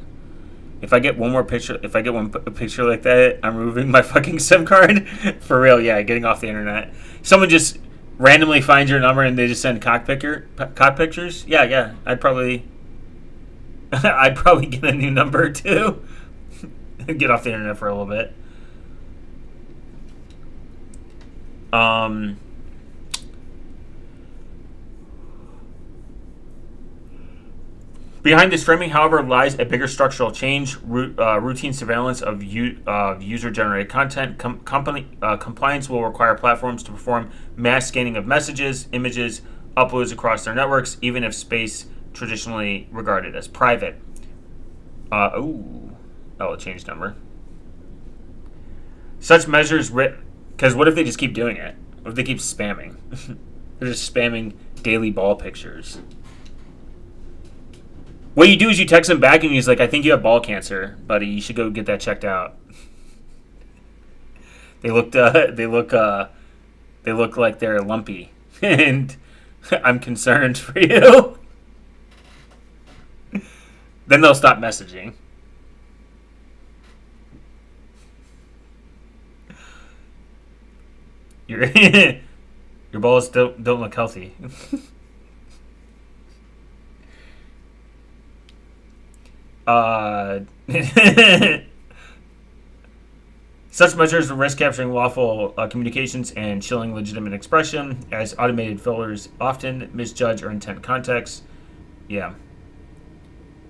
If I get one more picture, if I get a picture like that, I'm removing my fucking SIM card. For real, yeah, getting off the internet. Someone just randomly finds your number and they just send cock pictures. Yeah, I'd probably get a new number too. Get off the internet for a little bit. Behind this framing, however, lies a bigger structural change: routine surveillance of user-generated content. Compliance will require platforms to perform mass scanning of messages, images, uploads across their networks, even if space traditionally regarded as private. I'll change number. Such measures, because what if they just keep doing it? What if they keep spamming? They're just spamming daily ball pictures. What you do is you text him back and he's like, I think you have ball cancer, buddy. You should go get that checked out. They look like they're lumpy. And I'm concerned for you. Then they'll stop messaging. Your balls don't look healthy. Such measures risk capturing lawful communications and chilling legitimate expression, as automated filters often misjudge or intent context. Yeah,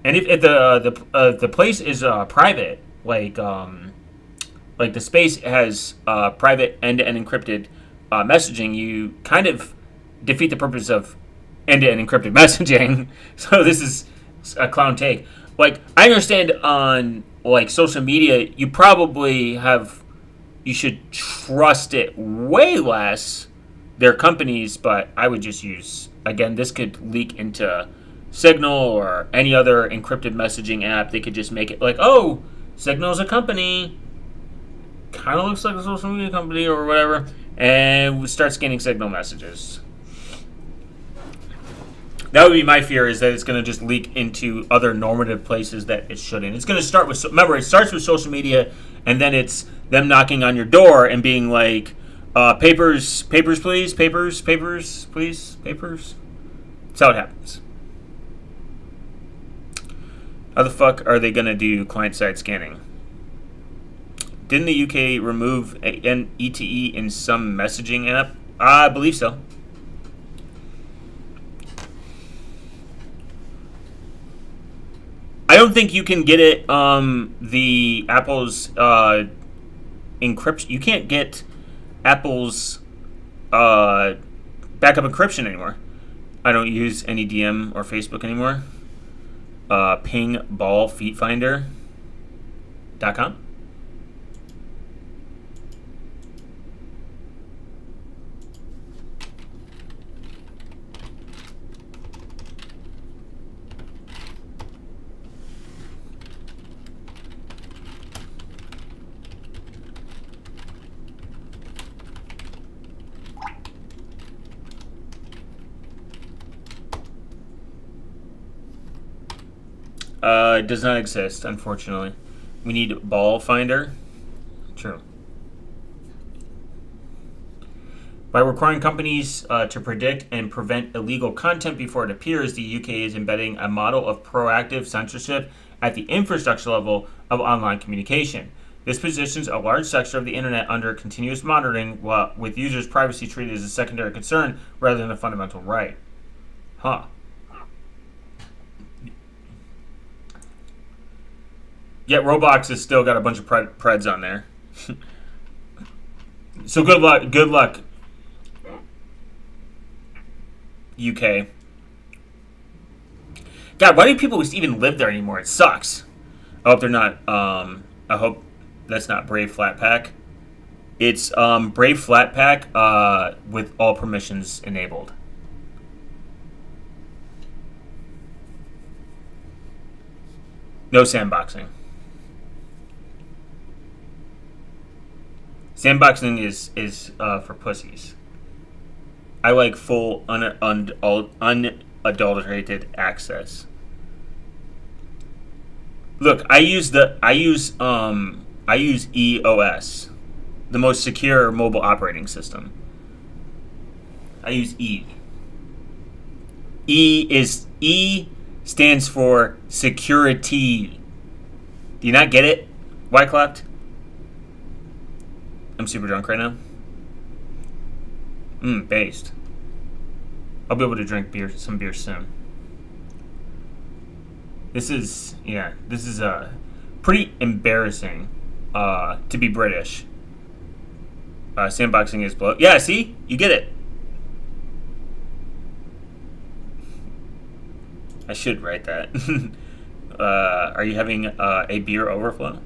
and if the place is private, like the space has private end-to-end encrypted messaging, you kind of defeat the purpose of end-to-end encrypted messaging. So this is a clown take. Like, I understand on, like, social media, you should trust it way less, their companies, but I would just use, again, this could leak into Signal or any other encrypted messaging app. They could just make it like, oh, Signal's a company, kind of looks like a social media company or whatever, and we start scanning Signal messages. That would be my fear, is that it's going to just leak into other normative places that it shouldn't. It's going to start with, remember, it starts with social media, and then it's them knocking on your door and being like, papers, please, papers, please, papers. That's how it happens. How the fuck are they going to do client-side scanning? Didn't the UK remove an ETE in some messaging app? I believe so. I don't think you can get it. The Apple's encryption. You can't get Apple's backup encryption anymore. I don't use any DM or Facebook anymore. Ping ball feet finder.com. It does not exist, unfortunately. We need ball finder. True. By requiring companies to predict and prevent illegal content before it appears, the UK is embedding a model of proactive censorship at the infrastructure level of online communication. This positions a large sector of the internet under continuous monitoring, with users' privacy treated as a secondary concern rather than a fundamental right. Huh. Yet Roblox has still got a bunch of preds on there. So good luck, UK. God, why do people even live there anymore? It sucks. I hope they're not, I hope that's not Brave Flatpak. It's Brave Flatpak with all permissions enabled. No sandboxing. Sandboxing is for pussies. I like full unadulterated access. Look, I use EOS, the most secure mobile operating system. I use E. E stands for security. Do you not get it? Wyclef? I'm super drunk right now. Based. I'll be able to drink some beer soon. This is pretty embarrassing to be British. Sandboxing is below. Yeah, see? You get it. I should write that. Are you having a beer overflow?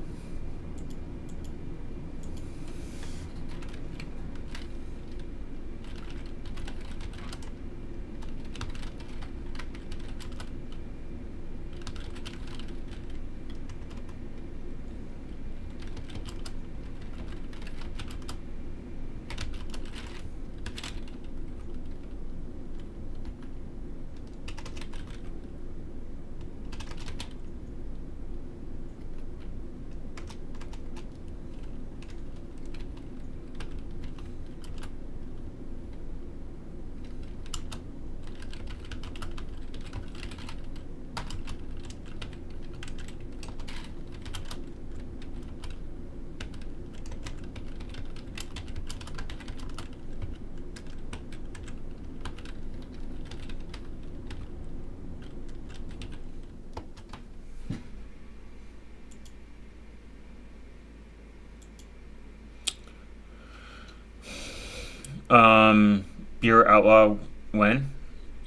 Beer outlaw when?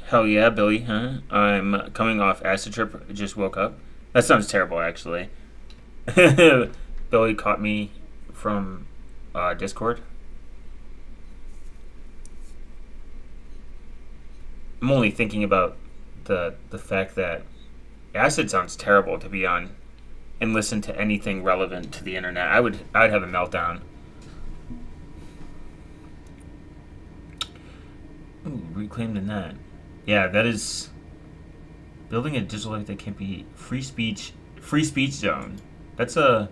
Hell yeah, Billy, huh? I'm coming off acid trip, just woke up. That sounds terrible, actually. Billy caught me from Discord. I'm only thinking about the fact that acid sounds terrible to be on and listen to anything relevant to the internet. I'd have a meltdown. Ooh, reclaim the net. Yeah, that is building a digital life that can't be free speech zone. That's a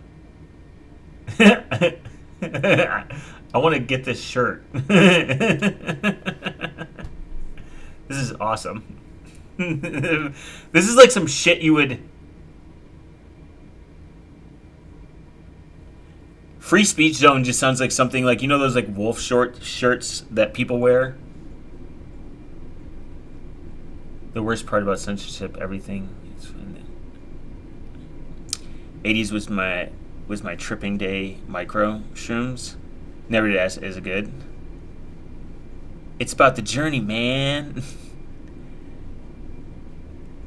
I want to get this shirt. This is awesome. This is like some shit you would. Free speech zone just sounds like something like, you know, those like wolf short shirts that people wear. The worst part about censorship, everything. 80s was my tripping day micro shrooms. Never did ask, is it good? It's about the journey, man.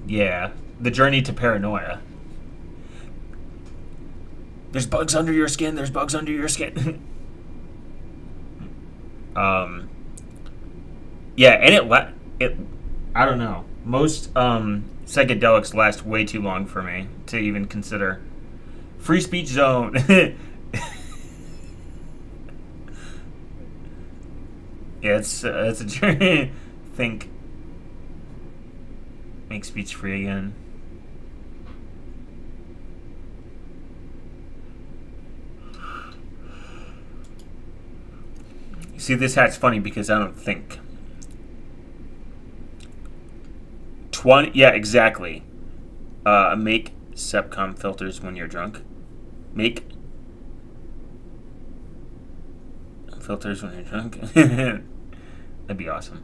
Yeah, the journey to paranoia. There's bugs under your skin. There's bugs under your skin. Yeah, and it. I don't know. Most psychedelics last way too long for me to even consider. Free speech zone. Yeah, it's a journey. Think. Make speech free again. See, this hat's funny because I don't think. 20, yeah, exactly. Make Sepcom filters when you're drunk. Make filters when you're drunk. That'd be awesome.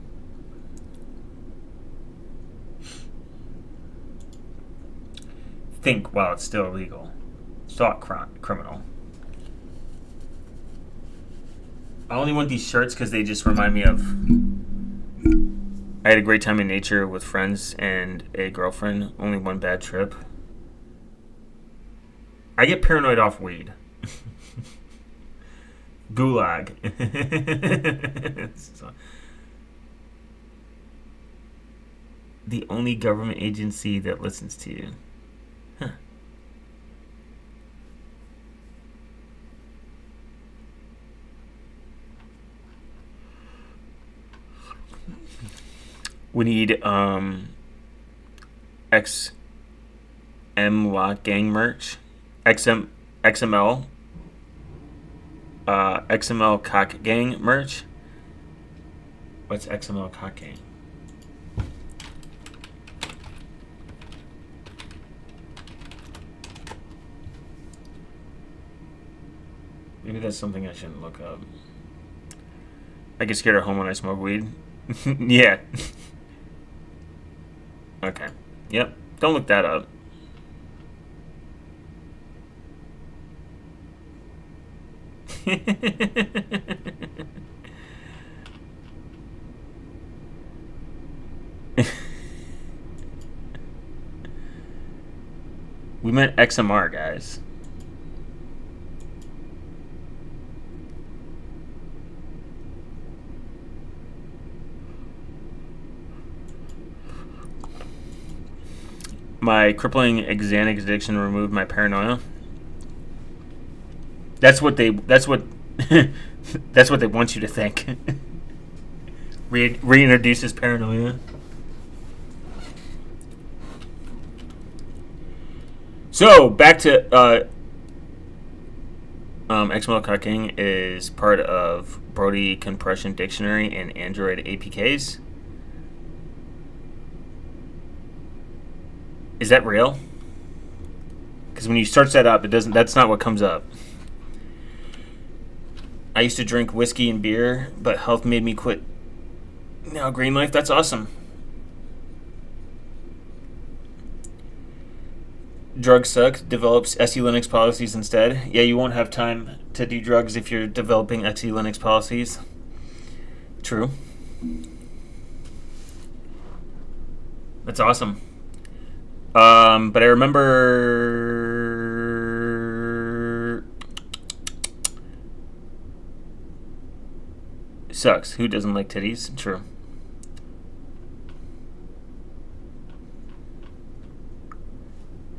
Think while it's still illegal. Thought criminal. I only want these shirts because they just remind me of. I had a great time in nature with friends and a girlfriend. Only one bad trip. I get paranoid off weed. Gulag. The only government agency that listens to you. Huh. We need XM Lock Gang merch. XML XML Cock Gang merch. What's XML Cock Gang? Maybe that's something I shouldn't look up. I get scared at home when I smoke weed. Yeah. Okay. Yep. Don't look that up. We meant XMR, guys. My crippling Xanax addiction removed my paranoia. That's what they that's what they want you to think. Reintroduces paranoia. So back to XML Cocking is part of Brody Compression Dictionary and Android APKs. Is that real? Because when you search that up, it doesn't. That's not what comes up. I used to drink whiskey and beer, but health made me quit. Now green life. That's awesome. Drugs suck. Develops SE Linux policies instead. Yeah, you won't have time to do drugs if you're developing SE Linux policies. True. That's awesome. But I remember. Sucks. Who doesn't like titties? True.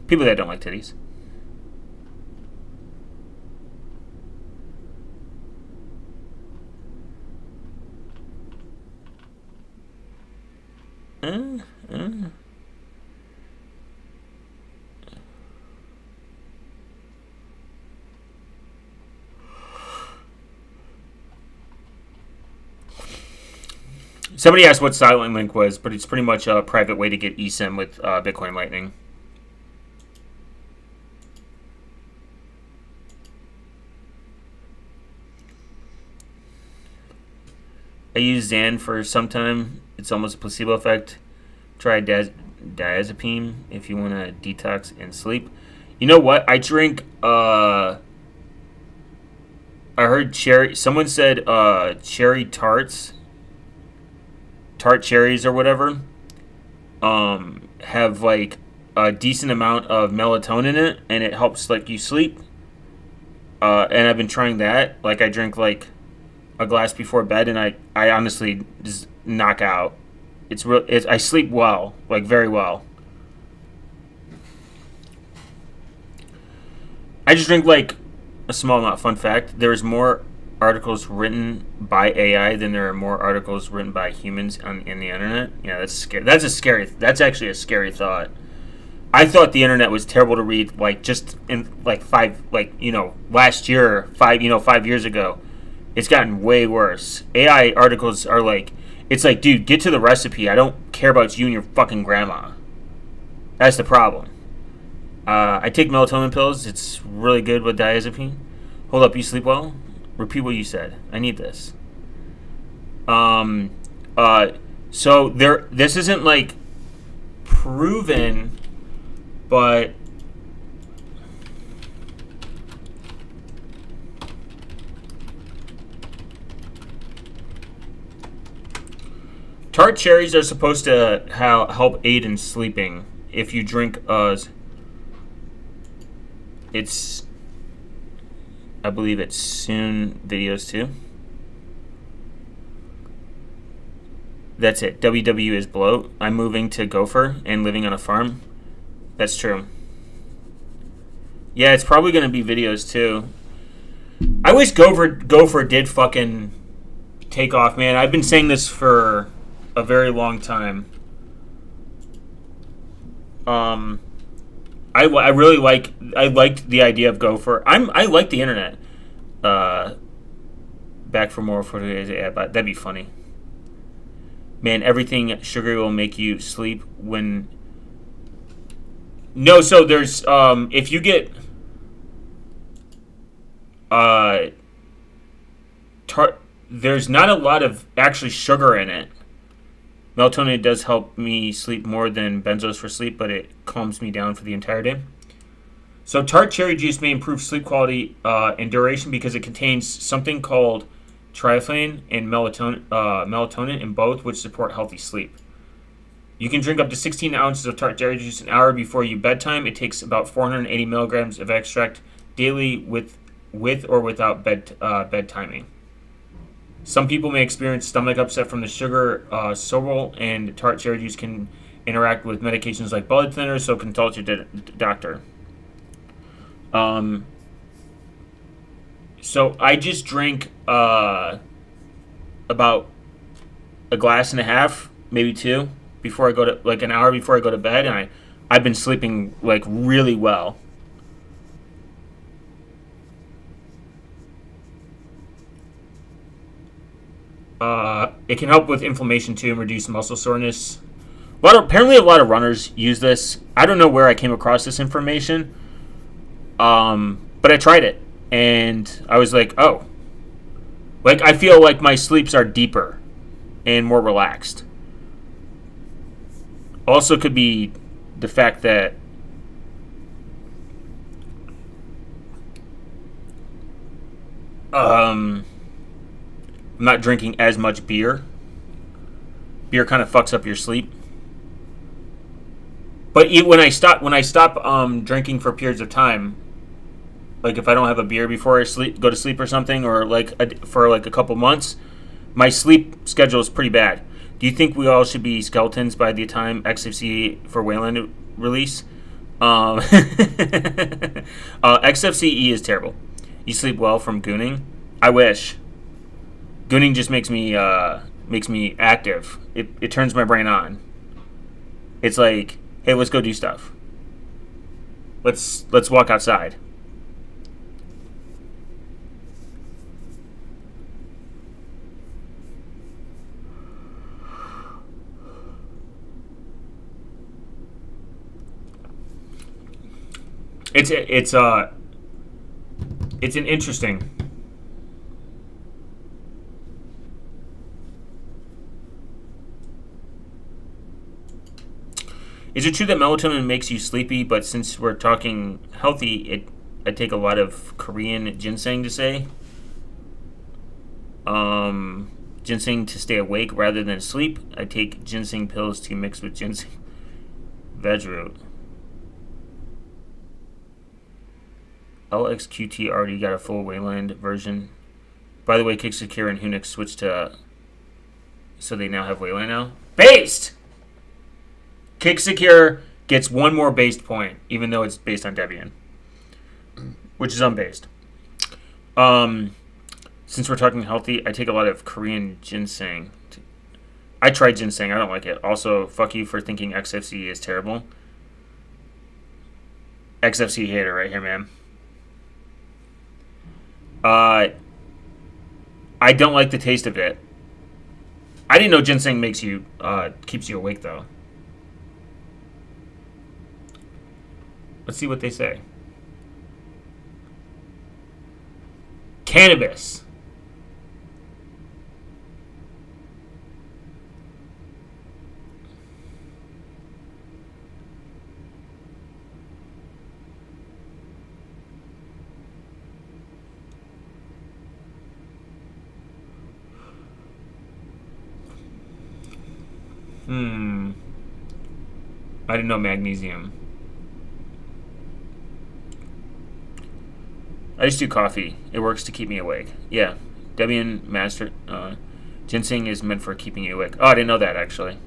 People that don't like titties. Somebody asked what Silent Link was, but it's pretty much a private way to get eSIM with Bitcoin Lightning. I use Xan for some time. It's almost a placebo effect. Try diazepam if you want to detox and sleep. You know what? I drink. I heard cherry. Someone said cherry tarts, tart cherries or whatever, have like a decent amount of melatonin in it, and it helps like you sleep. And I've been trying that. Like I drink like a glass before bed, and I honestly just knock out. It's real. I sleep well, like very well. I just drink like a small amount. Fun fact: there's more articles written by AI than there are more articles written by humans in the internet. Yeah, that's scary. That's actually a scary thought. I thought the internet was terrible to read, like just in like last year, 5 years ago. It's gotten way worse. AI articles are like, it's like, dude, get to the recipe. I don't care about you and your fucking grandma. That's the problem. I take melatonin pills. It's really good with diazepam. Hold up, you sleep well? Repeat what you said. I need this. So this isn't like proven, but tart cherries are supposed to help aid in sleeping. If you drink, I believe it's Soon Videos too. That's it. WW is bloat. I'm moving to Gopher and living on a farm. That's true. Yeah, it's probably going to be videos too. I wish Gopher did fucking take off, man. I've been saying this for a very long time. I really liked the idea of Gopher. I like the internet. Back for more footage. Yeah, but that'd be funny. Man, everything sugary will make you sleep when. No, so there's if you get there's not a lot of actually sugar in it. Melatonin does help me sleep more than benzos for sleep, but it calms me down for the entire day. So tart cherry juice may improve sleep quality and duration because it contains something called tryptophan and melatonin in both, which support healthy sleep. You can drink up to 16 ounces of tart cherry juice an hour before your bedtime. It takes about 480 milligrams of extract daily with or without bedtiming. Some people may experience stomach upset from the sugar sorrel, and tart cherry juice can interact with medications like blood thinners, so consult your doctor. So I just drank about a glass and a half, maybe two, before I go to like an hour before I go to bed, and I've been sleeping like really well. It can help with inflammation too and reduce muscle soreness. Apparently a lot of runners use this. I don't know where I came across this information, but I tried it and I was like, oh, like I feel like my sleeps are deeper and more relaxed. Also, could be the fact that I'm not drinking as much beer. Beer kind of fucks up your sleep. But when I stop drinking for periods of time, like if I don't have a beer before I go to sleep or something, or for a couple months, my sleep schedule is pretty bad. Do you think we all should be skeletons by the time XFCE for Wayland release? XFCE is terrible. You sleep well from gooning? I wish. Gooning just makes me active. It turns my brain on. It's like, hey, let's go do stuff. Let's walk outside. It's an interesting. Is it true that melatonin makes you sleepy? But since we're talking healthy, I take a lot of Korean ginseng to say. Ginseng to stay awake rather than sleep. I take ginseng pills to mix with ginseng veg root. LXQT already got a full Wayland version. By the way, Kick Secure and Hunix switched to, so they now have Wayland now. Based! Kick Secure gets one more based point, even though it's based on Debian, which is unbased. Since we're talking healthy, I take a lot of Korean ginseng. I tried ginseng. I don't like it. Also, fuck you for thinking XFCE is terrible. XFCE hater right here, man. I don't like the taste of it. I didn't know ginseng makes you keeps you awake though. Let's see what they say. Cannabis. I didn't know magnesium. I just do coffee. It works to keep me awake. Yeah. Debian Master ginseng is meant for keeping you awake. Oh, I didn't know that actually.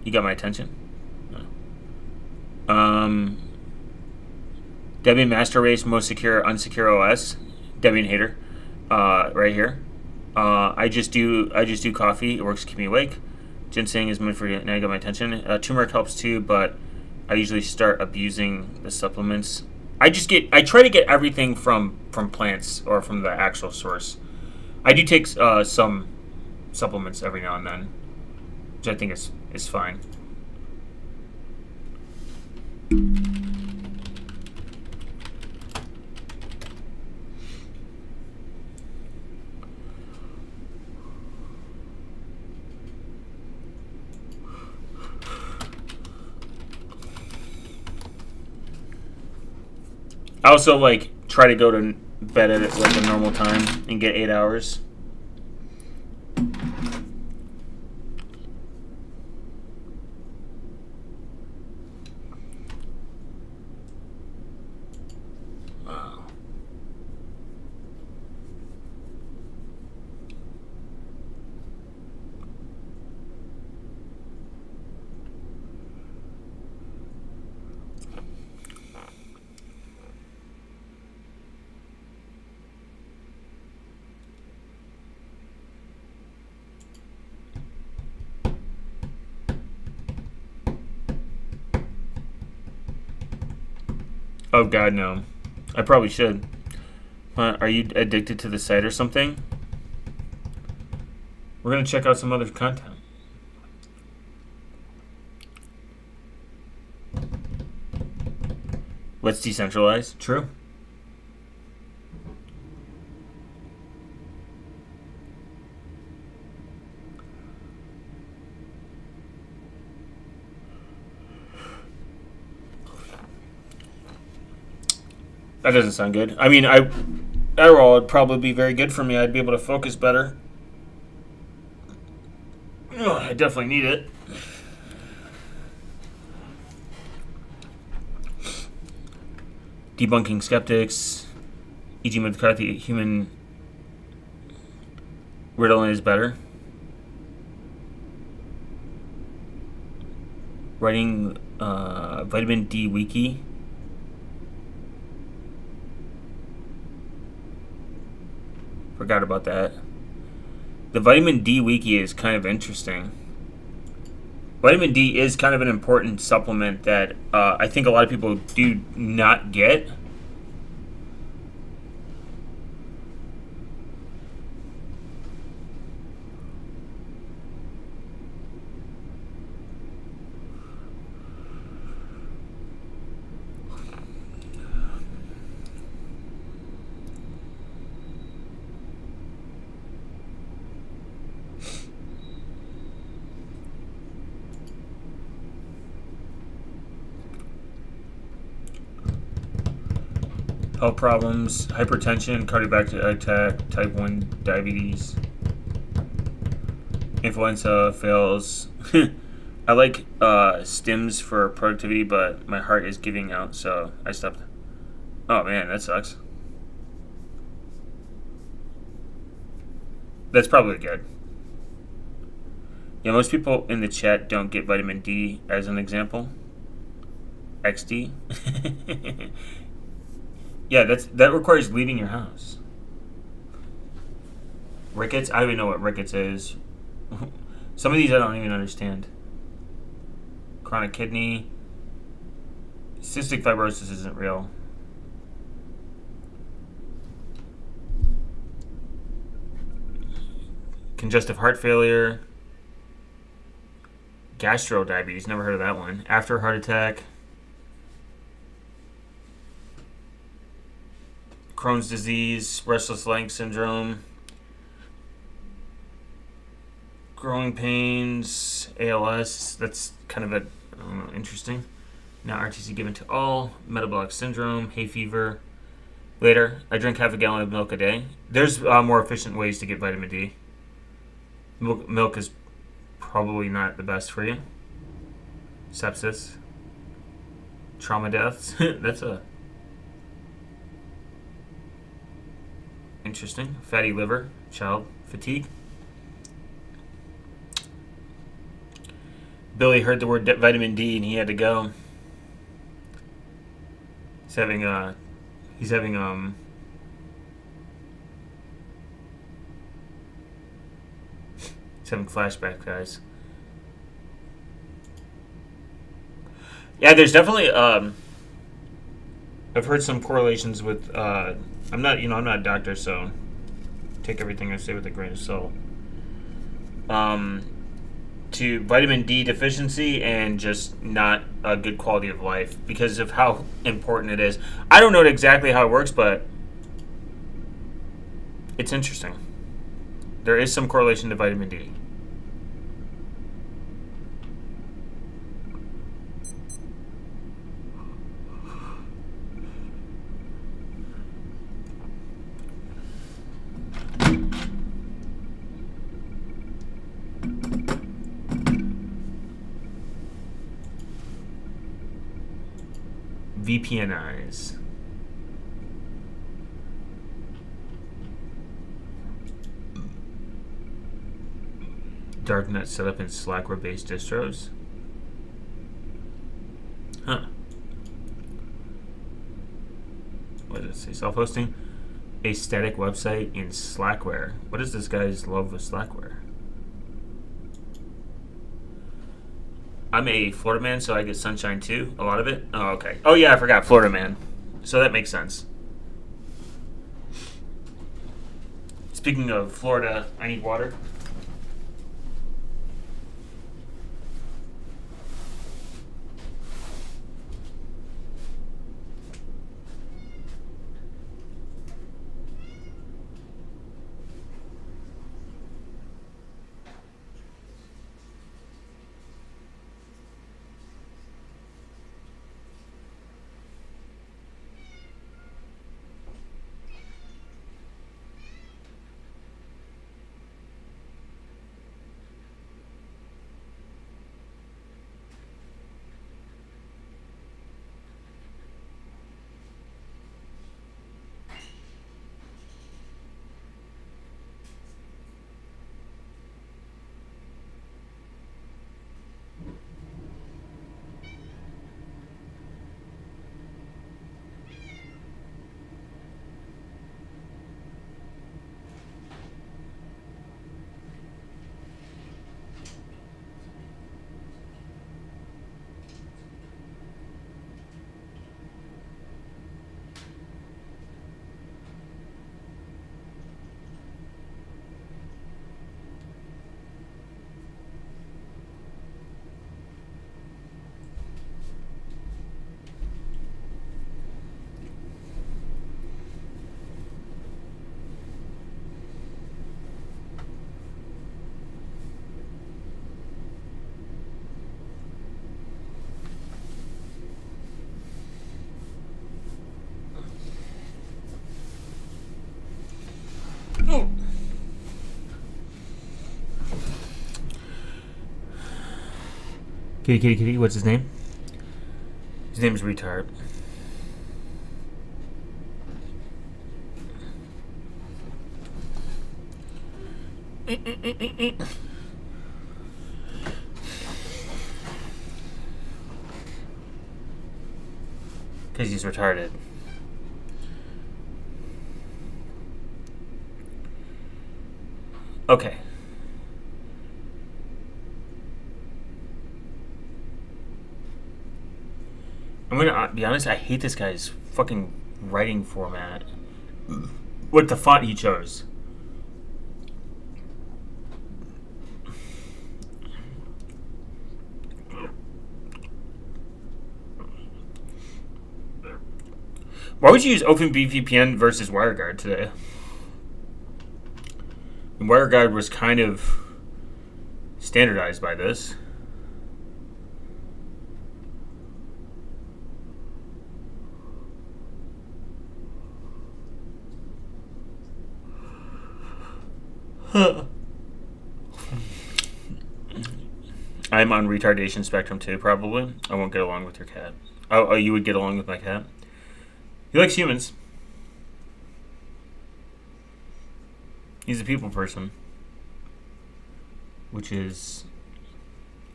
You got my attention. No. Debian Master Race most secure unsecure OS. Debian hater. Right here. I just do coffee. It works to keep me awake. Ginseng is meant for now. You got my attention. Turmeric helps too, but I usually start abusing the supplements. I try to get everything from plants or from the actual source. I do take some supplements every now and then, which I think is fine. I also try to go to bed at a normal time and get 8 hours. Oh God, no. I probably should. Are you addicted to the site or something? We're gonna check out some other content. Let's decentralize. True. That doesn't sound good. I mean, Adderall would probably be very good for me. I'd be able to focus better. Ugh, I definitely need it. Debunking skeptics. E.G. McCarthy, human Ritalin is better. Writing vitamin D wiki. Forgot about that. The vitamin D wiki is kind of interesting. Vitamin D is kind of an important supplement that I think a lot of people do not get. Health problems, hypertension, cardiovascular attack, type 1 diabetes, influenza, fails. I like stims for productivity, but my heart is giving out, so I stopped. Oh man, that sucks. That's probably good. Yeah, most people in the chat don't get vitamin D as an example. XD. Yeah, that requires leaving your house. Rickets? I don't even know what rickets is. Some of these I don't even understand. Chronic kidney. Cystic fibrosis isn't real. Congestive heart failure. Gastro-diabetes, never heard of that one. After heart attack. Crohn's disease, restless leg syndrome, growing pains, ALS. That's kind of interesting. Now RTC given to all, metabolic syndrome, hay fever. Later, I drink half a gallon of milk a day. There's more efficient ways to get vitamin D. Milk is probably not the best for you. Sepsis, trauma deaths. That's a interesting. Fatty liver, child fatigue. Billy heard the word vitamin D and he had to go. He's having having flashbacks, guys. Yeah, there's definitely. I've heard some correlations with. I'm not a doctor, so take everything I say with a grain of salt. To vitamin D deficiency and just not a good quality of life because of how important it is. I don't know exactly how it works, but it's interesting. There is some correlation to vitamin D. VPNIs. Darknet set up in Slackware-based distros. Huh. What does it say? Self-hosting? A static website in Slackware. What is this guy's love of Slackware? I'm a Florida man, so I get sunshine too. A lot of it. Oh, okay. Oh, yeah, I forgot. Florida man. So that makes sense. Speaking of Florida, I need water. Oh. Kitty, kitty, kitty. What's his name? His name's Retard. Because he's retarded. Okay. I'm gonna be honest, I hate this guy's fucking writing format. What the font he chose. Why would you use OpenVPN versus WireGuard today? And WireGuard was kind of standardized by this. I'm on retardation spectrum too, probably. I won't get along with your cat. Oh, you would get along with my cat? He likes humans. He's a people person. Which is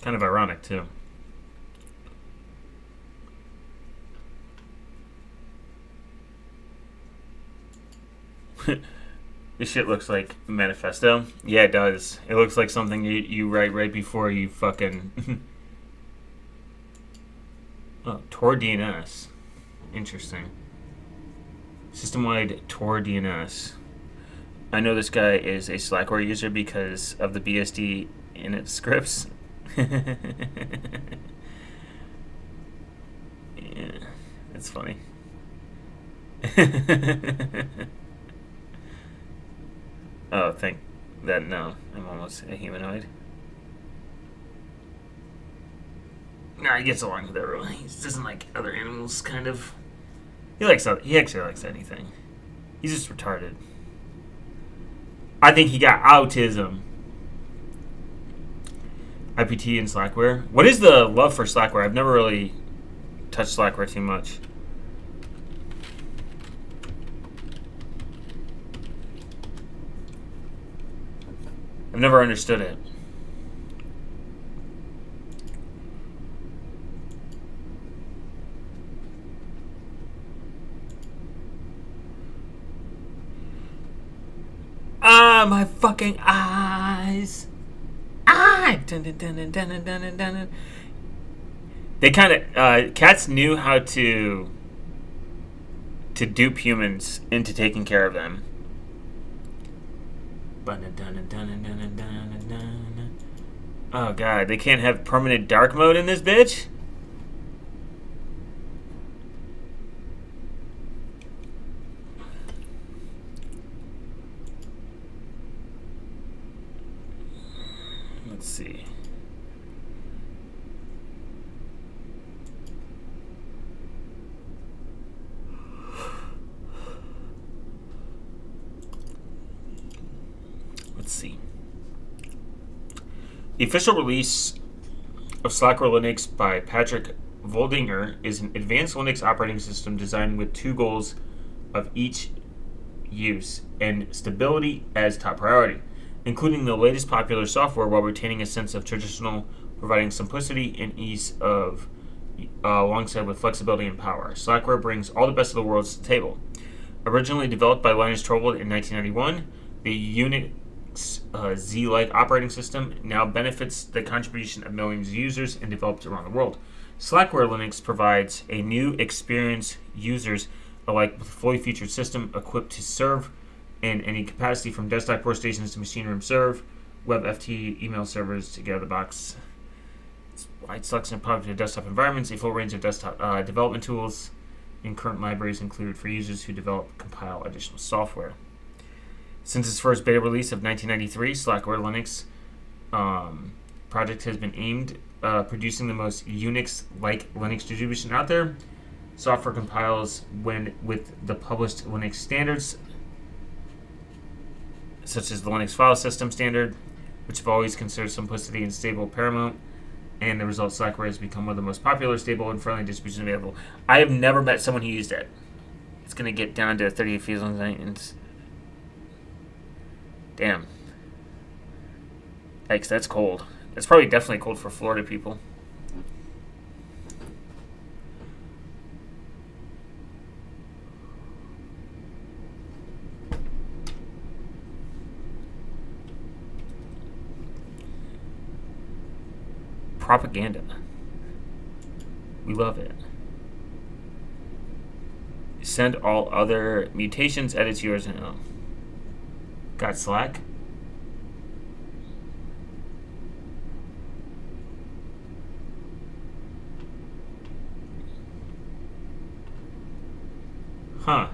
kind of ironic, too. This shit looks like a manifesto. Yeah, it does. It looks like something you write right before you fucking... Oh, Tor DNS. Interesting. System-wide Tor DNS. I know this guy is a Slackware user because of the BSD in its scripts. Yeah, that's funny. Oh, thank that. No, I'm almost a humanoid. Nah, he gets along with everyone. He doesn't like other animals, kind of. He actually likes anything. He's just retarded. I think he got autism. IPT and Slackware. What is the love for Slackware? I've never really touched Slackware too much. I've never understood it. Ah, my fucking eyes. Ah! They kind of cats knew how to dupe humans into taking care of them. Oh god, they can't have permanent dark mode in this bitch? Let's see. Let's see. The official release of Slackware Linux by Patrick Voldinger is an advanced Linux operating system designed with two goals of each use and stability as top priority, including the latest popular software while retaining a sense of traditional, providing simplicity and ease of alongside with flexibility and power. Slackware brings all the best of the worlds to the table. Originally developed by Linus Torvald in 1991, the Unix Z-like operating system now benefits the contribution of millions of users and developed around the world. Slackware Linux provides a new experience users alike with a fully featured system equipped to serve in any capacity from desktop workstations to machine room serve, WebFT, email servers to get out of the box. Wide selection of popular desktop environments, a full range of desktop development tools, and current libraries included for users who compile additional software. Since its first beta release of 1993, Slackware Linux project has been aimed producing the most Unix-like Linux distribution out there. Software compiles with the published Linux standards, such as the Linux file system standard, which have always considered simplicity and stable paramount. And the result, Slackware has become one of the most popular, stable, and friendly distributions available. I have never met someone who used it. It's going to get down to 38 fields on the damn. Yikes, that's cold. That's probably definitely cold for Florida people. Propaganda. We love it. Send all other mutations, edits yours, and oh. Got Slack? Huh.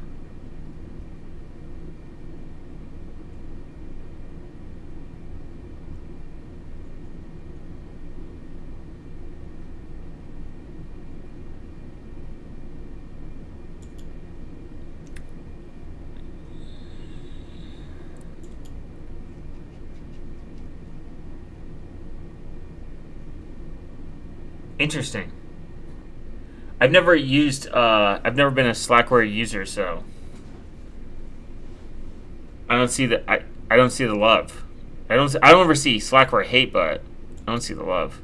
Interesting. I've never been a Slackware user, so I don't see the I don't see the love. I don't ever see Slackware hate, but I don't see the love.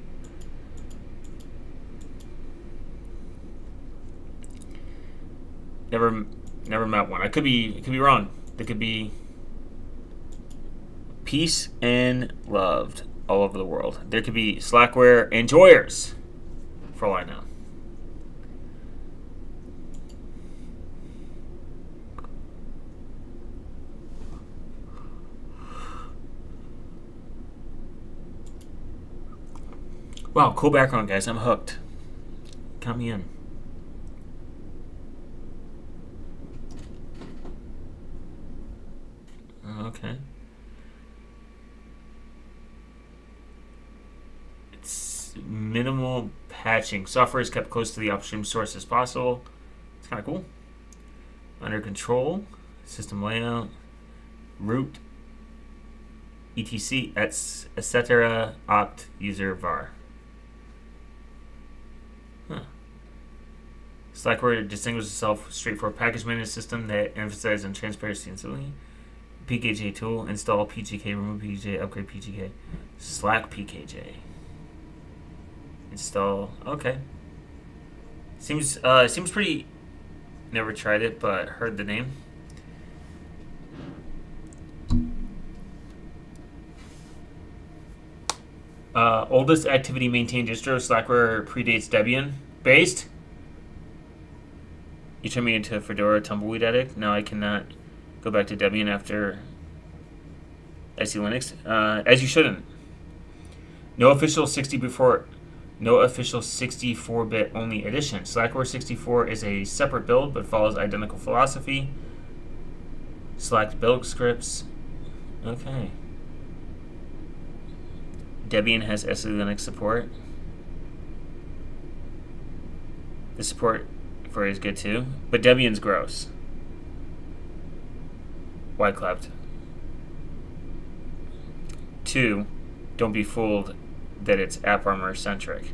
Never met one. I could be wrong. They could be peace and loved all over the world. There could be Slackware enjoyers, for all I know. Wow, cool background, guys. I'm hooked. Count me in. Okay. It's minimal patching. Software is kept close to the upstream source as possible. It's kind of cool. Under control, system layout, root, etc., etc., opt, user, var. Huh. Slackware distinguishes itself straightforward package management system that emphasizes on transparency and stability. PKJ tool, install PGK, remove PGK, upgrade PGK, Slack PKJ. Install. Okay. Seems pretty. Never tried it, but heard the name. Oldest activity maintained distro, Slackware predates Debian. Based? You turned me into a Fedora tumbleweed addict. Now I cannot go back to Debian after SE Linux. As you shouldn't. No official 64-bit only edition. Slackware 64 is a separate build, but follows identical philosophy. Select build scripts. Okay. Debian has SE Linux support. The support for it is good too, but Debian's gross. Why clapped? 2, don't be fooled that it's AppArmor centric.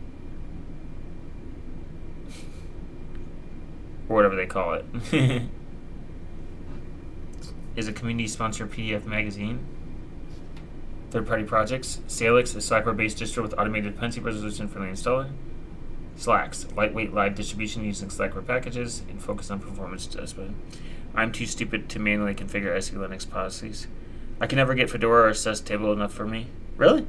Or whatever they call it. Is a community sponsored PDF magazine. Third-party projects. Salix, a Slackware-based distro with automated dependency resolution for the installer. Slacks, lightweight live distribution using Slackware packages and focus on performance adjustment. I'm too stupid to manually configure SE Linux policies. I can never get Fedora or SUS stable enough for me. Really?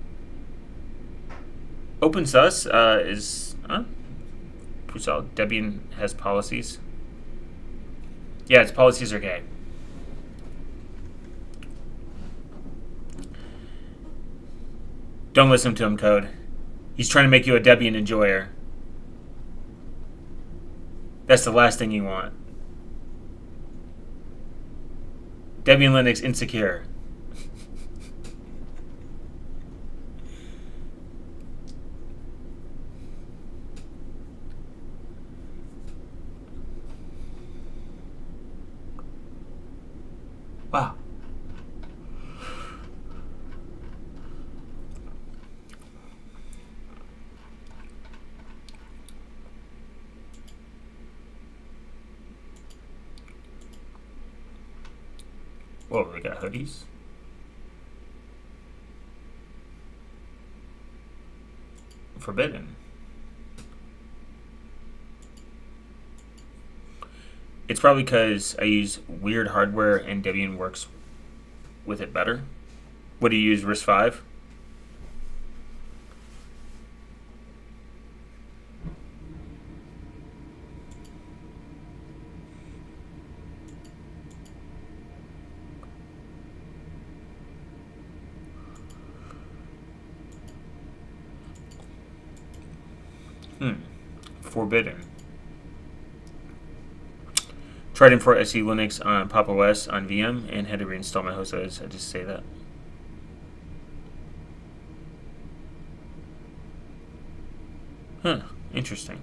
OpenSUS is pretty solid. Debian has policies. Yeah, its policies are gay. Don't listen to him, Code. He's trying to make you a Debian enjoyer. That's the last thing you want. Debian Linux insecure. Wow. Whoa, they got hoodies. Forbidden. It's probably because I use weird hardware and Debian works with it better. What do you use, RISC-V? Forbidden. Tried to import SE Linux on Pop! OS on VM and had to reinstall my host. I just say that. Huh. Interesting.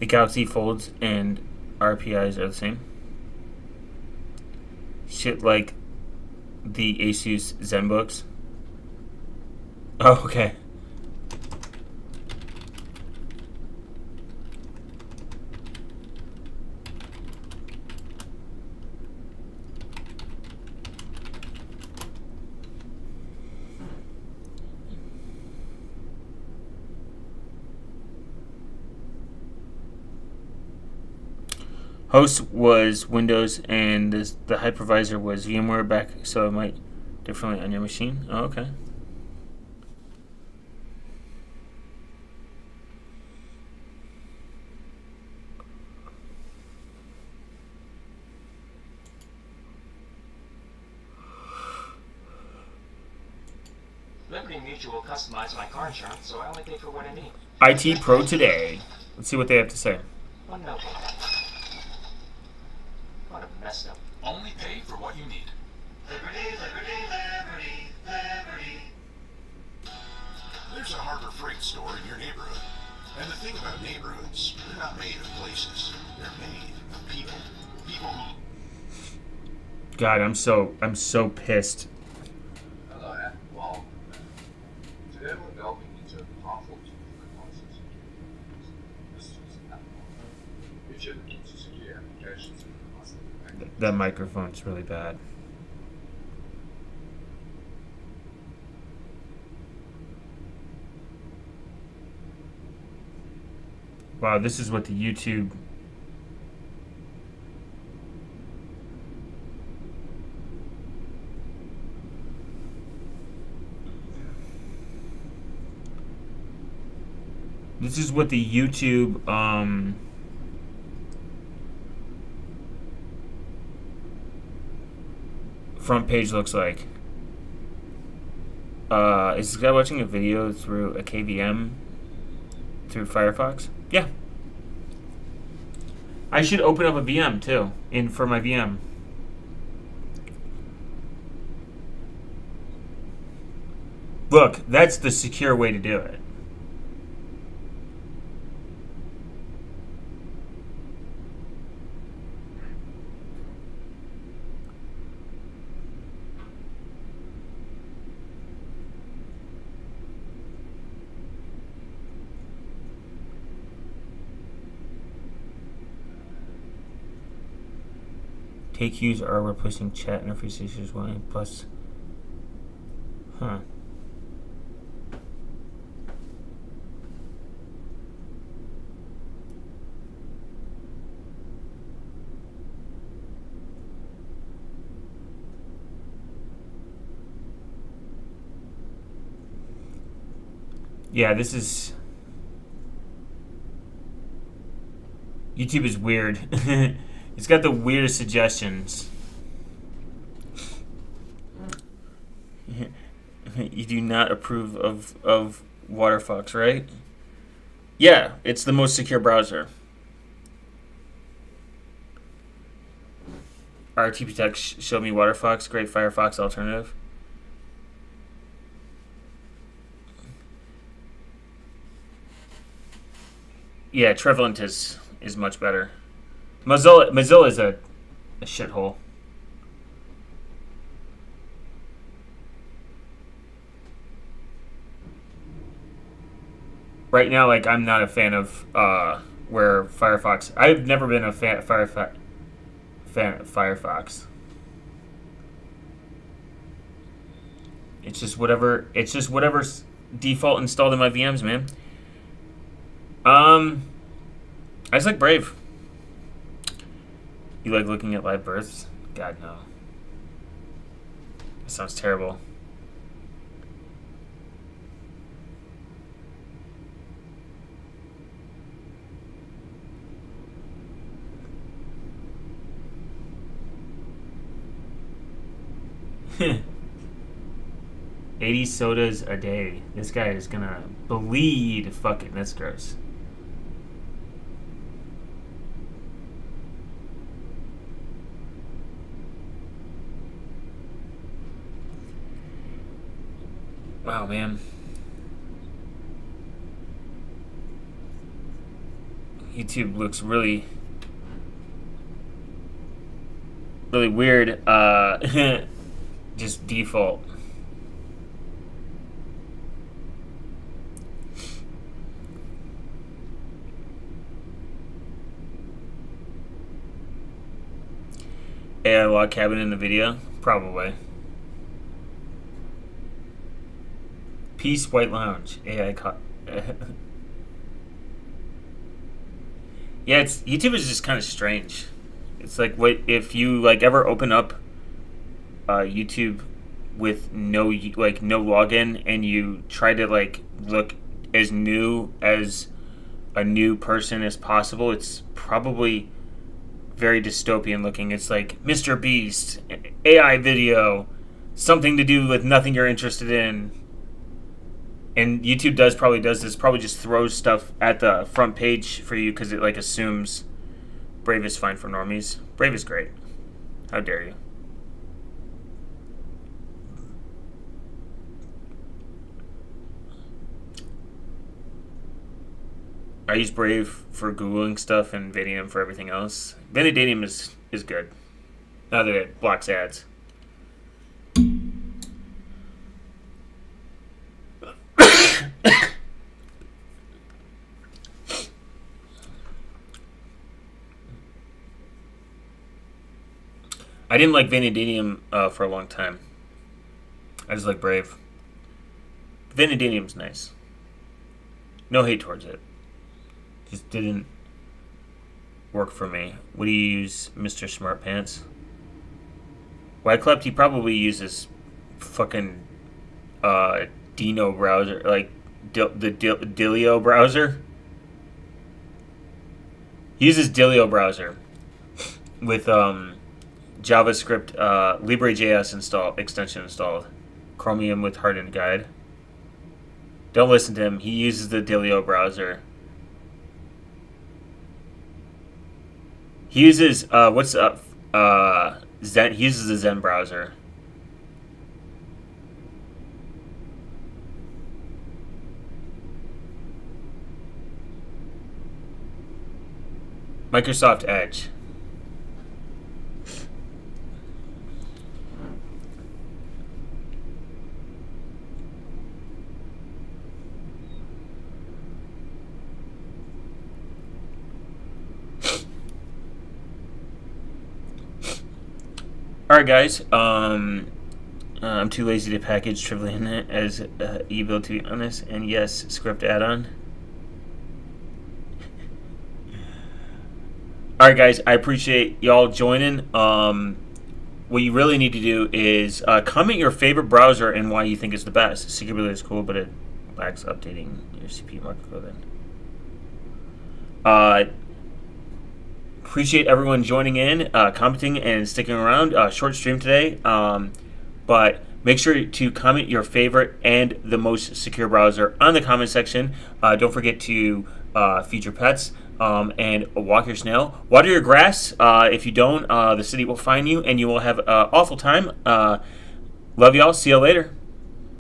The Galaxy Folds and RPIs are the same. Shit like the Asus ZenBooks. Oh, okay. Host was Windows and the hypervisor was VMware back, so it might differently on your machine. Oh, okay. Liberty Mutual customized my car insurance, so I only pay for what I need. IT Pro Today. Let's see what they have to say. One note. What a messed up. Only pay for what you need. Liberty, liberty, liberty, liberty. There's a Harbor Freight store in your neighborhood. And the thing about neighborhoods, they're not made of places. They're made of people. People who... God, I'm so pissed. Hello, well, today we're delving into the powerful tool for concepts and this is which are the to secure applications and constantly. That microphone's really bad. Wow, this is what the YouTube... This is what the YouTube, front page looks like. Is this guy watching a video through a KVM through Firefox? Yeah. I should open up a VM too, for my VM. Look, that's the secure way to do it. Take cues are replacing chat interfaces as well, plus... Huh. Yeah, this is... YouTube is weird. It's got the weirdest suggestions. You do not approve of Waterfox, right? Yeah, it's the most secure browser. RTP Tech showed me Waterfox, great Firefox alternative. Yeah, Trevalent is much better. Mozilla is a shithole. Right now, like, I'm not a fan of where Firefox. I've never been a fan of Firefox. It's just whatever's default installed in my VMs, man. I just like Brave. You like looking at live births? God, no. That sounds terrible. $80 sodas a day. This guy is gonna bleed. Fucking, that's gross. Wow, man. YouTube looks really weird. Just default. AI log cabin in the video? Probably. Peace White Lounge. AI yeah, YouTube is just kind of strange. It's like, what if you like ever open up YouTube with no login, and you try to like look as new as a new person as possible? It's probably very dystopian looking. It's like Mr. Beast, AI video, something to do with nothing you're interested in. And YouTube probably does this, probably just throws stuff at the front page for you because it like assumes Brave is fine for normies. Brave is great. How dare you? I use Brave for Googling stuff and Vanidium for everything else. Vanidium is good. Now that it blocks ads. I didn't like Vanidium for a long time. I just like Brave. Vanidium's nice. No hate towards it. Just didn't work for me. What do you use, Mr. Smart Pants? Wyclef, he probably uses fucking Dino browser, like the Dilio browser. He uses Dilio browser with JavaScript LibreJS extension installed. Chromium with hardened guide. Don't listen to him. He uses the Dilio browser. He uses Zen. He uses the Zen browser. Microsoft Edge. Alright guys, I'm too lazy to package Trivial as ebuild, to be honest, and yes, script add-on. Alright guys, I appreciate y'all joining. What you really need to do is comment your favorite browser and why you think it's the best. Security is cool, but it lacks updating your CPU market code. Appreciate everyone joining in, commenting, and sticking around. Short stream today, but make sure to comment your favorite and the most secure browser on the comment section. Don't forget to feed your pets and walk your snail. Water your grass. If you don't, the city will find you, and you will have an awful time. Love y'all. See y'all later.